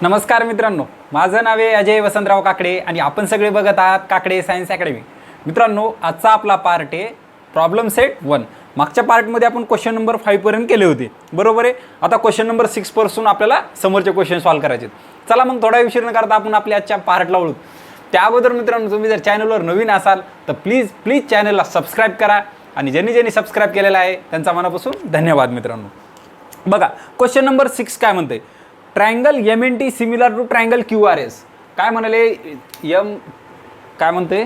नमस्कार मित्रांनो, माझं नाव आहे अजय वसंतराव काकडे आणि आपण सगळे बघत आहात काकडे सायन्स अकॅडमी. मित्रांनो, आजचा आपला पार्ट आहे प्रॉब्लेम सेट 1. मागच्या पार्टमध्ये आपण क्वेश्चन नंबर 5 पर्यंत केले होते, बरोबर आहे. आता क्वेश्चन नंबर 6 पासून आपल्याला समोरचे क्वेश्चन सॉल्व्ह करायचे. चला मग थोडा विचार न करता आपण आपल्या आजच्या पार्टला वळू. त्याबद्दल मित्रांनो, तुम्ही जर चॅनलवर नवीन असाल तर प्लीज चॅनलला सबस्क्राईब करा आणि ज्यांनी सबस्क्राईब केलेलं आहे त्यांचा मनापासून धन्यवाद. मित्रांनो बघा, क्वेश्चन नंबर 6 काय म्हणते, triangle MNT similar to triangle QRS. काय म्हणाले, काय म्हणते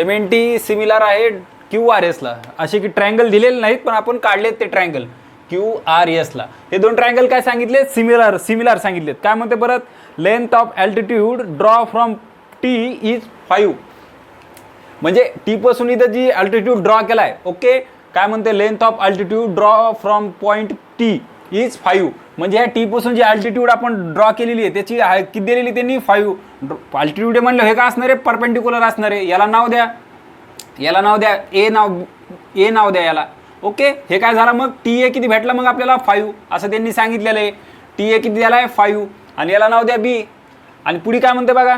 MNT सिमिलर आहे QRSला. असे की ट्रायंगल दिलेले नाहीत पण आपण काढलेत ते ट्रायंगल QRSला. हे दोन ट्रायंगल काय सांगितले, सिमिलर सांगितलेत. काय म्हणते परत, length of altitude draw from T is 5. म्हणजे टी पासून इथं जी अल्टिट्यूड ड्रॉ केला आहे, ओके. काय म्हणते, length of altitude draw from point T is 5. म्हणजे ह्या टी पासून जी अल्टिट्यूड आपण ड्रॉ केलेली आहे त्याची किती दिलेली त्यांनी, 5 अल्टिट्यूड म्हणलं. हे काय असणार आहे, परपेंडिक्युलर असणार आहे. याला नाव द्या ए नाव द्या याला, ओके. हे काय झालं मग, TA किती भेटला मग आपल्याला, 5 असं त्यांनी सांगितलेलं आहे. TA किती दिला आहे, 5 आणि याला नाव द्या B. आणि पुढे काय म्हणते बघा,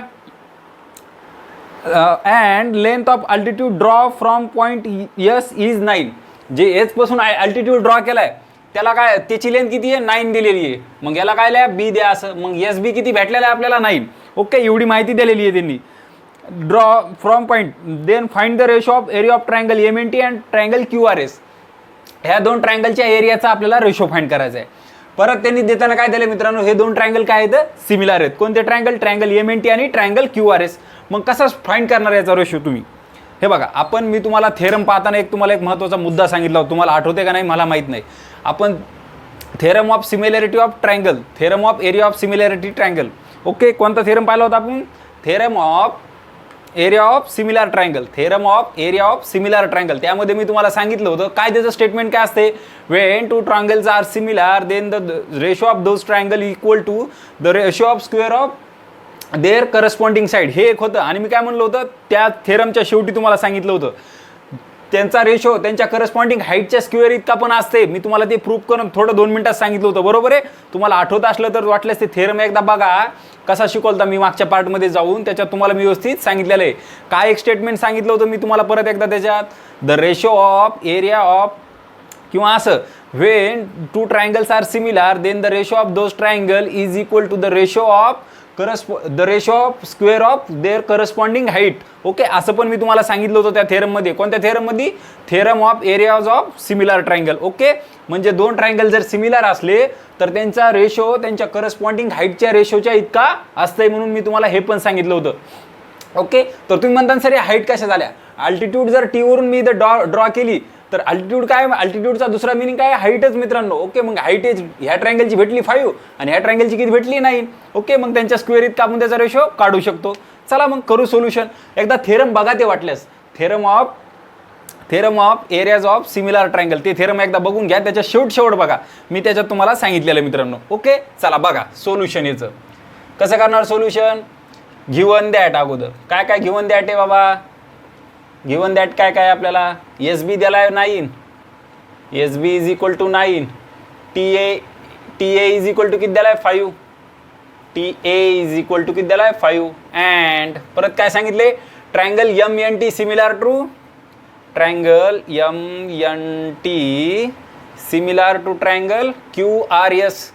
and length of altitude draw from point S is 9. जे एच पासून अल्टिट्यूड ड्रॉ केला आहे त्याला काय, त्याची लेंथ किती आहे, 9 दिलेली आहे. मग याला काय लिहा, B द्या असं. मग SB किती भेटलेला आहे आपल्याला, 9. ओके, एवढी माहिती दिलेली आहे त्यांनी. Draw from point, then find the ratio of area of triangle MNT and triangle QRS. ह्या दोन ट्रायंगलच्या एरियाचा आपल्याला रेशो फाइंड करायचा आहे. परत त्यांनी देताना काय दिलं मित्रांनो, हे दोन ट्रायंगल काय आहेत, सिमिलर आहेत. कोणते ट्रायंगल MNT आणि ट्रायंगल QRS. मग कसं फाइंड करणार याचा रेशो तुम्ही, हे बघा. मी तुम्हाला थेरम पाहताना तुम्हाला एक महत्त्वाचा मुद्दा सांगितला होता, तुम्हाला आठवते का नाही मला माहीत नाही. आपण theorem of similarity of triangle, theorem of area of similarity triangle, okay. कोणता थेरम पाहिला होता आपण, theorem of area of similar triangle, theorem of area of similar triangle. त्यामध्ये मी तुम्हाला सांगितलं होतं काय त्याचं स्टेटमेंट काय असते, when two triangles are similar then the ratio of those triangle equal to the ratio of square of their corresponding side. हे एक होतं. आणि मी काय म्हणलं होतं, त्या थेरमच्या शेवटी तुम्हाला सांगितलं होतं त्यांचा रेशो त्यांच्या करस्पॉन्डिंग हाईटच्या स्क्वेअर इतका पण असते. मी तुम्हाला ते प्रूफ करून थोडं 2 मिनिटात सांगितलं होतं, बरोबर आहे. तुम्हाला आठवत असलं तर वाटल्यास ते थेरम एकदा बघा कसा शिकवलता मी मागच्या पार्टमध्ये जाऊन, त्याच्यात तुम्हाला मी व्यवस्थित सांगितलेलं आहे. काय एक स्टेटमेंट सांगितलं होतं मी तुम्हाला परत एकदा त्याच्यात, the ratio of area of किंवा असं, when two triangles are similar then the ratio of those triangle is equal to the ratio of square of their corresponding height. Okay, असं पण मी तुम्हाला सांगितलं होतं त्या थेरममध्ये. कोणत्या थेरममध्ये, theorem of areas of similar triangle. Okay, म्हणजे दोन ट्रायंगल जर सिमिलर असले तर त्यांचा रेशो त्यांच्या करस्पॉन्डिंग हाईटच्या रेशोच्या इतका असतंय, म्हणून मी तुम्हाला हे पण सांगितलं होतं. ओके, तर तुम्ही म्हणता सर हाईट कशा झाल्या, अल्टिट्यूड जर टी वरून मी इथं ड्रॉ केली तर अल्टिट्यूड काय, अल्टिट्यूडचा दुसरा मिनिंग काय, हाईटच मित्रांनो. ओके, मग हाईट ह्या ट्रायंगलची भेटली 5 आणि ह्या ट्रायंगलची किती भेटली 9. ओके, मग त्यांच्या स्क्वेअर इतका आपण त्याचा रेशो काढू शकतो. चला मग करू सोल्युशन. एकदा थेरम बघा ते वाटल्यास, theorem of areas of similar triangle, ते थेरम एकदा बघून घ्या. त्याच्या शेवट बघा, मी त्याच्यात तुम्हाला सांगितलेलं मित्रांनो. ओके, चला बघा सोल्युशन. याचं कसं करणार सोल्युशन, गिवन दॅट. अगोदर काय गिवन दॅट आहे बाबा, गिवन दॅट काय आपल्याला, SB दिला आहे 9, SB is equal to 9, TA is equal to किती दिला आहे 5, TA इज इक्वल टू किती दिला आहे 5. अँड परत काय सांगितले, triangle MNT similar to triangle MNT similar to triangle QRS.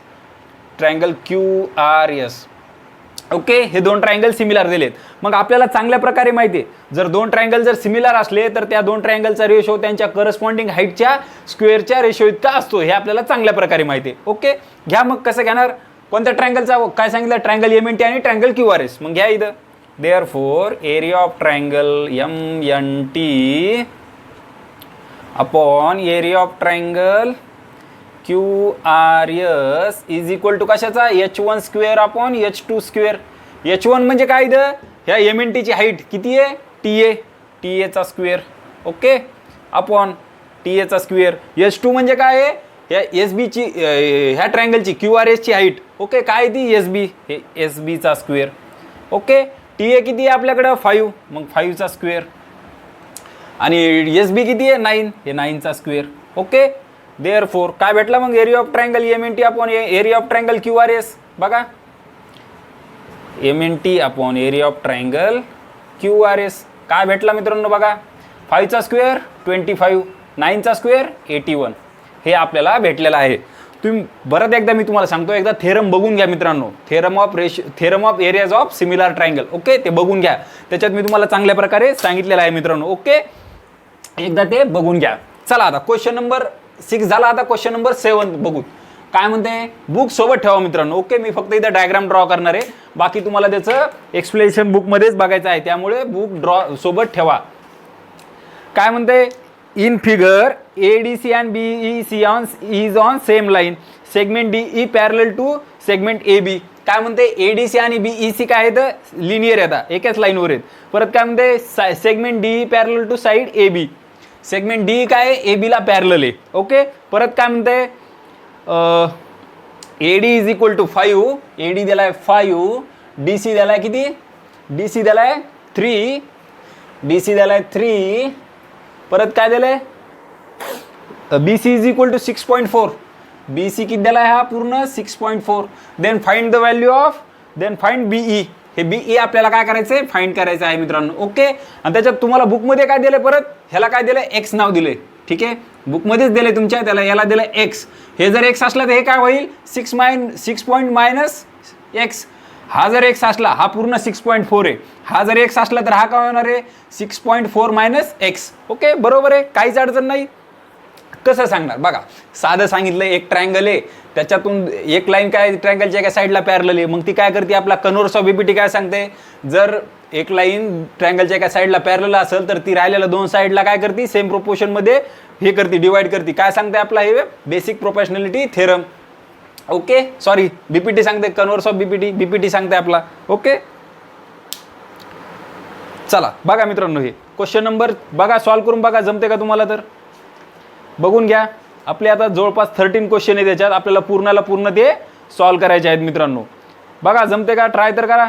Okay, हे दोन ट्रायंगल सिमिलर दिलेत. मग आपल्याला चांगल्या प्रकारे माहिती आहे, जर दोन ट्रायंगल जर सिमिलर असले तर त्या दोन ट्रायंगलचा रेशो त्यांच्या करस्पॉन्डिंग हाईटच्या स्क्वेअरच्या रेशो इतका असतो. हे आपल्याला चांगल्या प्रकारे माहिती आहे. ओके, घ्या मग कसं घेणार, कोणत्या ट्रायंगलचा काय सांगितलं, ट्रायंगल MNT आणि ट्रायंगल QRS. मग घ्या इथं, therefore area of triangle MNT upon area of triangle QRS is equal to कशाचा, H1 square upon H2 square. H1 म्हणजे काय इथं, ह्या MNTची हाईट किती आहे, TA square. Okay, upon TA square. H2 म्हणजे काय आहे, ह्या SBची ह्या ट्रायंगलची QRSची हाईट. ओके, काय ती SB, हे SBचा स्क्वेअर. ओके, TA किती आहे आपल्याकडं 5, मग 5चा स्क्वेअर. आणि SB किती आहे 9, हे 9चा स्क्वेअर. ओके, देअरफोर काय भेटला मग area of triangle MNT upon area of triangle QRS. बघा MNT upon area of triangle QRS काय भेटला मित्रांनो. बघा 5 चा स्क्वेअर 25, 9 चा स्क्वेअर 81 हे आपल्याला भेटलेलं आहे. तुम्ही परत एकदा मी तुम्हाला सांगतो, एकदा थेरम बघून घ्या मित्रांनो. Theorem of areas of similar triangle. Okay ते बघून घ्या, त्याच्यात मी तुम्हाला चांगल्या प्रकारे सांगितलेलं आहे मित्रांनो. ओके एकदा ते बघून घ्या. चला आता क्वेश्चन नंबर 6 झाला. आता क्वेश्चन नंबर 7 बघू काय म्हणते. बुक सोबत ठेवा मित्रांनो. ओके मी फक्त इथं डायग्राम ड्रॉ करणार आहे, बाकी तुम्हाला त्याचं एक्सप्लेनेशन बुकमध्येच बघायचं आहे, त्यामुळे बुक ड्रॉ सोबत ठेवा. काय म्हणते. In figure ADC and BEC is on same line. Segment DE parallel to segment AB. काय म्हणते ADC आणि BEC काय आहेत लिनियर आहेत, एकाच लाईनवर आहेत. परत काय म्हणते segment DE parallel to side AB. Segment DE काय आहे AB ला पॅरलल आहे. ओके परत काय म्हणते AD is equal to 5. AD दिलाय 5, DC दिलाय किती, DC दिलाय 3, DC दिलाय 3. परत काय दिलंय BC is equal to 6.4. BC किती दिलाय हा पूर्ण 6.4. Then find the value of, then find BE. हे BE आपल्याला काय करायचंय फाइंड करायचं आहे मित्रांनो. ओके आणि त्याच्यात तुम्हाला बुकमध्ये काय दिलंय, परत ह्याला काय दिलंय X नाव दिलंय. ठीक आहे बुकमध्येच दिलंय तुमच्या, त्याला याला दिलंय X. हे जर X असलं तर हे काय होईल 6 पॉईंट मायनस X. हा जर X असला, हा पूर्ण 6.4 आहे. हा जर X असला तर हा काय होणार आहे 6.4 मायनस X. ओके बरोबर आहे, काहीच अडचण नाही. कसं सांगणार बघा, साधं सांगितलं. एक ट्रायंगल आहे, त्याच्यातून एक लाईन काय ट्रायंगलच्या एका साईडला पॅरलल आहे. मग ती काय करते, आपला कन्व्हर्स ऑफ BPT काय सांगते, जर एक लाईन ट्रायंगलच्या एका साईडला पॅरलल असेल तर ती राहिलेल्या दोन साईडला काय करते सेम प्रोपोर्शनमध्ये हे करते, डिवाइड करते. काय सांगते आपला हे basic proportionality theorem. Okay sorry BPT सांगते, कन्व्हर्स ऑफ BPT सांगते आपला. ओके चला बघा मित्रांनो, हे क्वेश्चन नंबर बघा सॉल्व्ह करून बघा, जमते का तुम्हाला तर बघून घ्या. आपले आता जवळपास 13 क्वेश्चन आहे, त्याच्यात आपल्याला पूर्ण ते सॉल्व्ह करायचे आहेत मित्रांनो. बघा जमते का, ट्राय तर करा.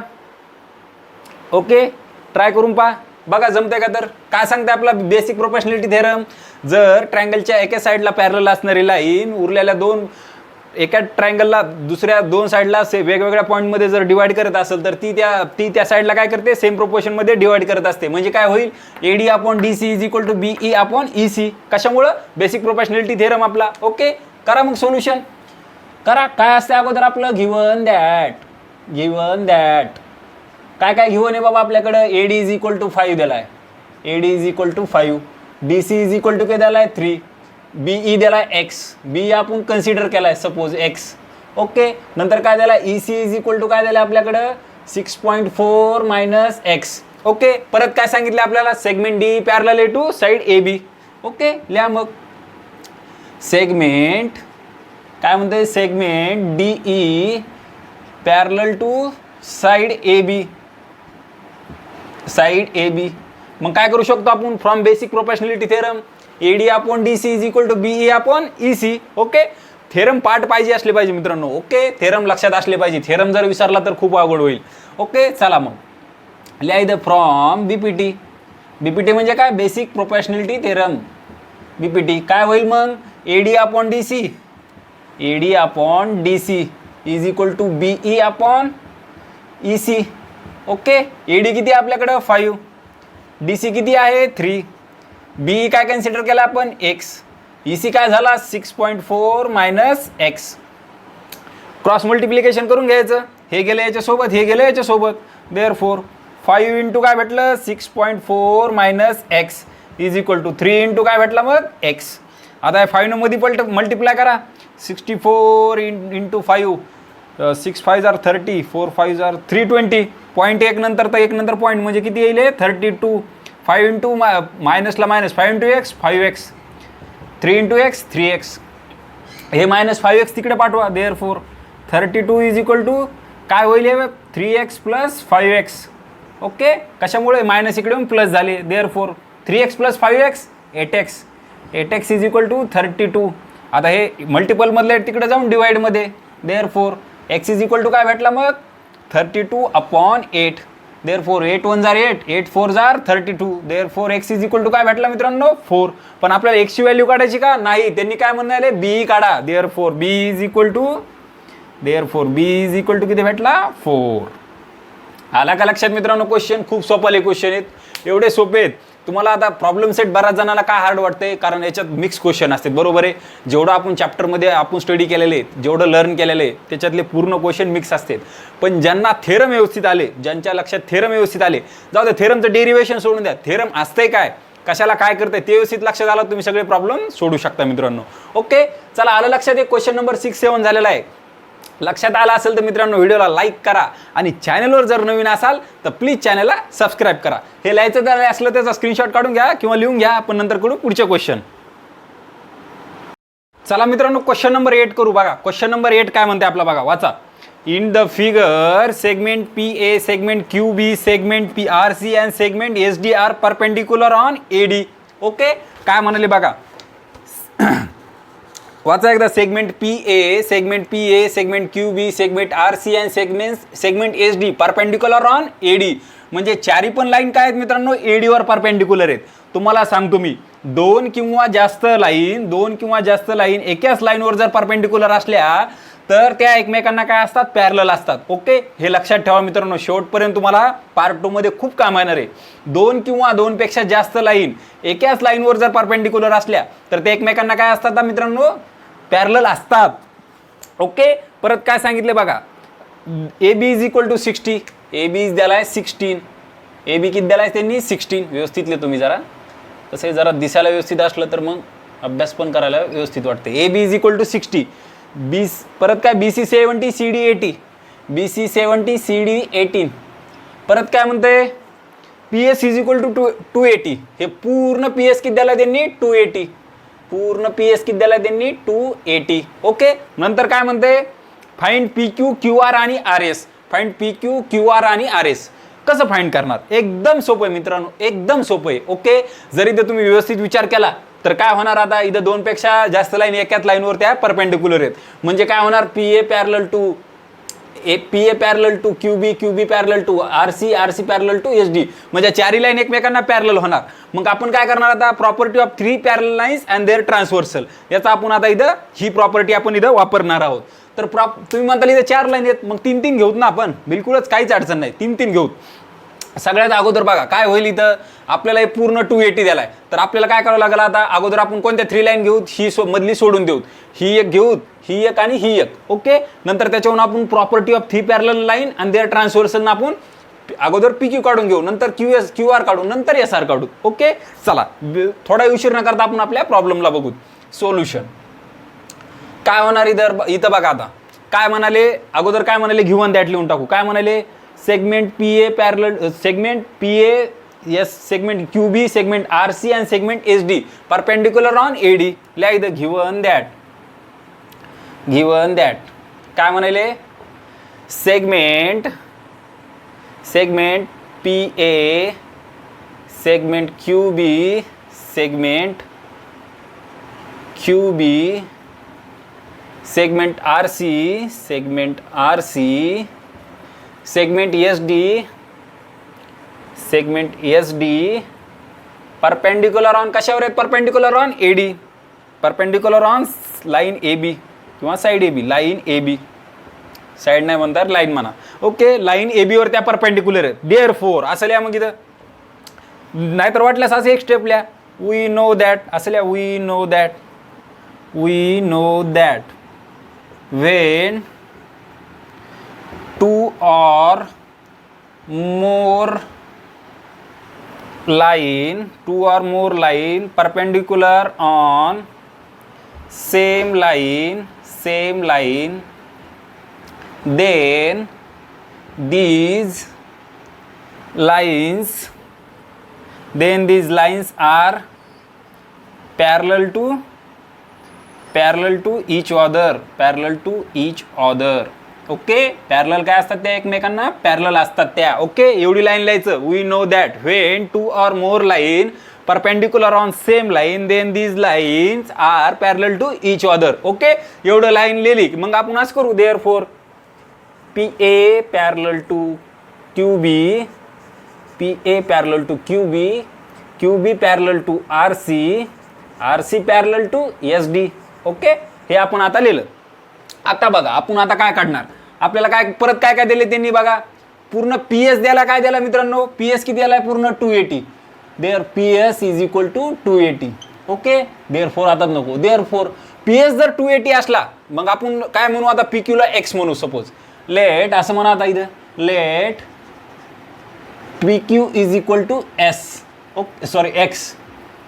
ओके ट्राय करून पहा, बघा जमते का. तर काय सांगते आपला बेसिक प्रोपोर्शनॅलिटी थेरम, जर ट्रायंगलच्या एका साईडला पॅरलल असणारी लाईन उरलेल्या दोन एका ट्रायंगलला दुसऱ्या दोन साईडला वेगवेगळ्या पॉईंटमध्ये जर डिवाइड करत असेल तर ती त्या साईडला काय करते सेम प्रोपोर्शनमध्ये डिवाइड करत असते. म्हणजे काय होईल AD upon DC is equal to BE upon EC. कशामुळं बेसिक प्रोपोर्शनॅलिटी थेरम आपला. ओके करा मग सोल्युशन करा. काय असते अगोदर आपलं गिवन दॅट काय गिवन आहे बाबा आपल्याकडं. AD इज इक्वल टू 5 दिलाय, AD is equal to 5, DC is equal to काय दिलाय 3, BE दिलाय X. BE आपण कन्सिडर केलाय सपोज X. ओके नंतर काय दिलाय EC इज इक्वल टू काय दिलाय आपल्याकडं 6.4 मायनस X. ओके परत काय सांगितलं आपल्याला, segment DE parallel to side AB. Okay लिहा मग सेगमेंट काय म्हणते, segment DE parallel to side AB. मग काय करू शकतो आपण from basic proportionality theorem, AD upon DC is equal to BE upon EC. Okay theorem part पाहिजे असले पाहिजे मित्रांनो. ओके थेरम लक्षात असले पाहिजे, थेरम जर विसरला तर खूप अवघड होईल. ओके चला मग लिहा इथं फ्रॉम BPT म्हणजे काय बेसिक प्रोपोर्शनॅलिटी थेरम. BPT काय होईल मग AD upon DC is equal to BE upon EC. Okay AD किती आहे आपल्याकडं 5, DC किती आहे 3, BE काय कन्सिडर केला आपण X, EC काय झाला 6.4 मायनस X. क्रॉस मल्टिप्लिकेशन करून घ्यायचं, हे गेलं याच्यासोबत, हे गेलं याच्यासोबत. देअरफोर 5 इंटू काय भेटलं 6.4 minus X is equal to 3 into काय भेटला मग X. आता हे 5 मध्ये मल्टिप्लाय करा, 64 इंटू 5, 6 5 आर 30, 4 5 आर 320. पॉईंट एक नंतर तर एक नंतर पॉईंट म्हणजे किती येईल 32. 5 इंटू मायनसला minus 5 into X 5X, 3 into X 3X. हे मायनस 5X तिकडे पाठवा. देअरफोर 32 इज इक्वल टू काय होईल 3X प्लस 5X. ओके कशामुळे मायनस इकडे प्लस झाले. Therefore 3X plus 5X 8X. 8X is equal to 32. आता हे मल्टिपलमधले तिकडे जाऊन डिवाइडमध्ये. Therefore X is equal to काय भेटला मग 32 अपॉन 8. देअरफोर 8 1 जार 8, 8 4 जार 32, therefore x is equal to काय भेटला मित्रांनो 4. पण आपल्याला x ची व्हॅल्यू काढायची का नाही, त्यांनी काय म्हणाले b काढा. Therefore b is equal to किती भेटला 4. आला का लक्षात मित्रांनो? क्वेश्चन खूप सोपाले क्वेश्चन आहेत, एवढे सोपे आहेत. तुम्हाला आता प्रॉब्लेम सेट बऱ्याच जणांना काय हार्ड वाटते, कारण याच्यात मिक्स क्वेश्चन असतात, बरोबर आहे. जेवढं आपण चॅप्टरमध्ये आपण स्टडी केलेले आहेत, जेवढं लर्न केलेलं आहे, त्याच्यातले पूर्ण क्वेश्चन मिक्स असतात. पण ज्यांना थेरम व्यवस्थित आले, ज्यांच्या लक्षात थेरम व्यवस्थित आले, जाऊ द्या थेरमचं डेरिव्हेशन सोडून द्या, थेरम असतंय काय, कशाला काय करते ते व्यवस्थित लक्षात आलं, तुम्ही सगळे प्रॉब्लेम सोडू शकता मित्रांनो. ओके, चला आलं लक्षात. एक क्वेश्चन नंबर 6 7 झालेला आहे. लक्षात आला असेल तर मित्रांनो व्हिडिओला लाईक करा, आणि चॅनलवर जर नवीन असाल तर प्लीज चॅनलला सबस्क्राईब करा. हे लिहायचं जर असलं त्याचा स्क्रीनशॉट काढून घ्या किंवा लिहून घ्या, आपण नंतर करू पुढचे क्वेश्चन. चला मित्रांनो क्वेश्चन नंबर 8 करू. बघा क्वेश्चन नंबर 8 काय म्हणते आपला, बघा वाचा. In the figure segment PA, segment QB, segment PRC and segment SD are perpendicular on AD. Okay, काय म्हणाले बघा, वाचा एकदा. Segment PA, segment QB, segment RC and segment SD perpendicular on AD. म्हणजे चारी पण लाईन काय आहेत मित्रांनो, AD वर परपेंडिक्युलर आहेत. तुम्हाला सांगतो मी, दोन किंवा जास्त लाईन एकाच लाईनवर जर परपेंडिक्युलर असल्या तर त्या एकमेकांना काय असतात, पॅरलल असतात. ओके, हे लक्षात ठेवा मित्रांनो, शेवटपर्यंत तुम्हाला पार्ट 2 मध्ये खूप काम येणार आहे. दोन किंवा दोनपेक्षा जास्त लाईन एकाच लाईनवर जर परपेंडिक्युलर असल्या तर ते एकमेकांना काय असतात मित्रांनो, पॅरलल असतात. ओके, परत काय सांगितले बघा, AB is equal to 60, AB is द्यालाय 16, AB किती द्यालाय त्यांनी 16. व्यवस्थित लिहा तुम्ही जरा, तसे जरा दिसायला व्यवस्थित असलं तर मग अभ्यास पण करायला व्यवस्थित वाटते. AB इज इक्वल टू 60, परत काय BC 70 CD 80, BC 70 CD 18. परत काय म्हणते, PS इज इक्वल टू 280. हे पूर्ण PS किती द्याला त्यांनी 280, पूर्ण PS किती द्याला त्यांनी 280. ओके, नंतर काय म्हणते, फाइंड PQ QR आणि RS. फाइंड PQ QR आणि RS कसं फाइंड करणार, एकदम सोपं आहे मित्रांनो, एकदम सोपं आहे. ओके, जर इथं तुम्ही व्यवस्थित विचार केला तर काय होणार, आता इथं दोनपेक्षा जास्त लाईन एकाच लाईनवर त्या परपेंडिक्युलर आहेत. म्हणजे काय होणार, PA parallel to QB, QB parallel to RC, RC parallel to SD. म्हणजे चारही लाईन एकमेकांना पॅरलल होणार. मग आपण काय करणार आता, property of 3 parallel lines and their transversal, याचा आपण आता इथं ही प्रॉपर्टी आपण इथं वापरणार आहोत. तर तुम्ही म्हणताल इथं 4 लाईन आहेत, मग 3 घेऊत ना आपण, बिलकुलच काहीच अडचण नाही, 3 घेऊत. सगळ्यात अगोदर बघा काय होईल, इथं आपल्याला हे पूर्ण 280 द्यालाय, तर आपल्याला काय करावं लागेल आता, अगोदर आपण कोणत्या 3 लाईन घेऊत, ही मधली सोडून देऊत, ही एक घेऊत, ही एक आणि ही एक. ओके, नंतर त्याच्यावरून आपण प्रॉपर्टी ऑफ 3 पॅरलल लाईन आणि देअर ट्रान्सव्हर्सल आपण अगोदर PQ काढून घेऊ, नंतर QR काढू, नंतर SR काढू. ओके, चला थोडा उशीर न करता आपण आपल्या प्रॉब्लेमला बघू सोल्युशन. काय होणार इथं बघा, आता काय म्हणाले अगोदर, काय म्हणाले गिव्हन दॅट लिहून टाकू. काय म्हणाले, segment PA parallel, segment PA segment QB, segment RC and segment SD perpendicular on AD. लिहा इथं गिव्हन दॅट. काय म्हणाले, segment PA, segment QB, segment RC, segment SD perpendicular on कशावर आहेत, perpendicular on AD, perpendicular on line AB किंवा side AB, line AB, side नाही म्हणतात line म्हणा. ओके, लाईन AB वर त्या परपेंडिक्युलर आहेत. देअरफोर असं लिहा, मग इथं नाहीतर वाटल्यास असं एक स्टेप लिहा, वी नो दॅट असं लिहा, we know that when 2 or more line perpendicular on same line, then these lines are parallel to each other. Okay, parallel काय असतात त्या एकमेकांना पॅरलल असतात त्या. ओके, एवढी लाईन लिहायचं. We know that when 2 or more line perpendicular on same line, then these lines are parallel to each other. Okay, एवढं line लिहिली मग आपण असं करू, therefore PA parallel to QB, P A parallel to Q B, Q B parallel to R C, R C parallel to S D. Okay, हे आपण आता लिहिलं. आता बघा आपण आता काय काढणार, आपल्याला काय परत काय काय दिले त्यांनी बघा. पूर्ण पी एस द्यायला काय द्यायला मित्रांनो, पी एस किती द्यायला पूर्ण 280. There P S is equal to 280. Okay, therefore आता नको, देअर फोर पी एस जर 280 असला मग आपण काय म्हणू आता, पी क्यूला एक्स म्हणू. सपोज लेट असं म्हणा आता इथं, let P Q is equal to S. Okay sorry X,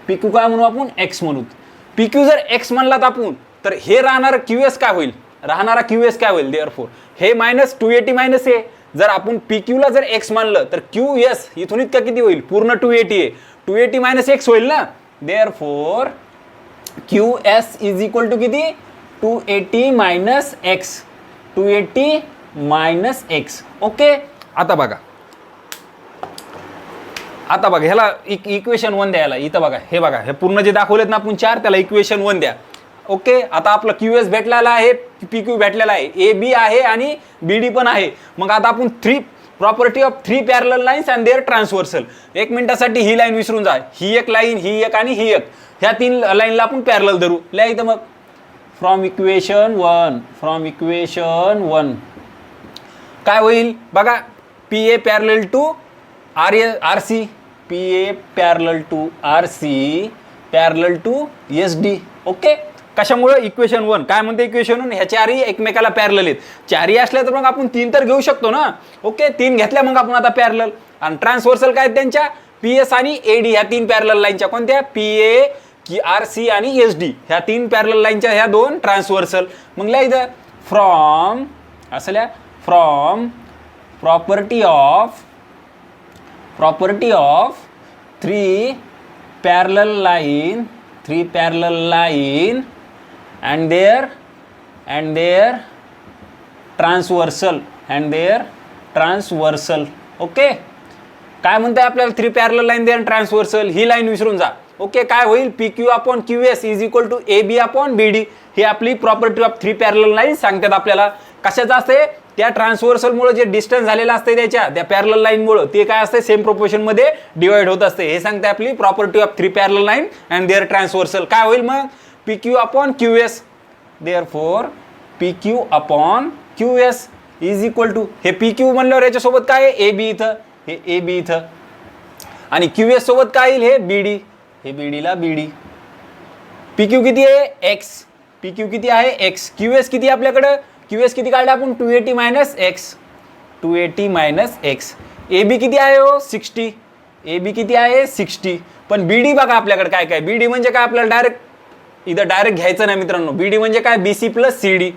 P Q काय म्हणू आपण, एक्स म्हणू. पी क्यू जर एक्स म्हणलात आपण तर हे राहणार क्यू एस काय होईल, राहणारा क्यू एस काय होईल, देअर फोर हे मायनस 280 मायनस हे. जर आपण पी क्यूला जर एक्स मानलं तर क्यू एस इथून इतका किती होईल, पूर्ण 280 आहे, 280 मायनस एक्स होईल ना. Therefore Q S is equal to किती, 280 minus X, 280 minus x. Okay, आता बघा, आता बघा ह्याला इक्वेशन 1 द्यायला. इथं बघा, हे बघा, हे पूर्ण जे दाखवलेत ना आपण 4, त्याला इक्वेशन 1 द्या. ओके, आता आपला क्यू एस भेटलेला आहे, पी क्यू भेटलेला आहे, ए बी आहे आणि बी डी पण आहे. मग आता आपण property of 3 parallel lines and their transversal. 1 मिनिटासाठी ही लाईन विसरून जा, ही एक लाईन, ही एक आणि ही एक, ह्या 3 लाईनला आपण पॅरलल धरू. लिहा इथं मग, फ्रॉम इक्वेशन 1, फ्रॉम इक्वेशन 1 काय होईल बघा, P A parallel to R C, P A parallel to R C parallel to S D. Okay, कशामुळे, इक्वेशन 1 काय म्हणते, इक्वेशन 1 ह्या चारही एकमेकाला पॅरलल आहेत. चारही असल्या तर मग आपण 3 तर घेऊ शकतो ना. ओके, 3 घेतल्या मग आपण आता पॅरलल. आणि ट्रान्सव्हर्सल काय त्यांच्या, पी एस आणि ए डी ह्या 3 पॅरलल लाईनच्या, कोणत्या, पी ए की आर सी आणि एस डी ह्या 3 पॅरलल लाईनच्या ह्या 2 ट्रान्सव्हर्सल. मग लिहा इथं फ्रॉम, असं लिहा, from property of 3 parallel line and their transversal okay, काय म्हणताय आपल्याला, 3 पॅरलल लाईन देअर ट्रान्सव्हर्सल. ही लाईन विसरून जा. ओके, काय होईल, P Q upon Q S is equal to A B upon B D. ही आपली प्रॉपर्टी ऑफ 3 पॅरलल लाईन सांगतात आपल्याला. कशाचं असते, त्या ट्रान्सव्हर्सलमुळे जे डिस्टन्स झालेलं असते त्या पॅरलल लाईनमुळे ते काय असते, सेम प्रोपोर्शनमध्ये डिवाइड होत असते. हे सांगते आपली property of 3 parallel line and their transversal. काय होईल मग, P Q upon Q S, therefore P Q upon Q S is equal to, हे पी क्यू म्हणल्यावर याच्यासोबत काय आहे, ए बी इथं, हे ए बी इथं, आणि क्यू एस सोबत काय येईल, हे बी डी, हे बी डीला बी डी. पी क्यू किती आहे, एक्स, पी क्यू किती आहे, एक्स. क्यू एस किती आपल्याकडं, क्यू एस किती काढलं आपण, 280 minus X, 280 minus X. A B किती आहे हो, 60, ए बी किती आहे, 60. पण बी डी बघा आपल्याकडे काय काय, बी डी म्हणजे काय, आपल्याला डायरेक्ट घ्यायचं नाही मित्रांनो. बी डी म्हणजे काय, B C plus C D.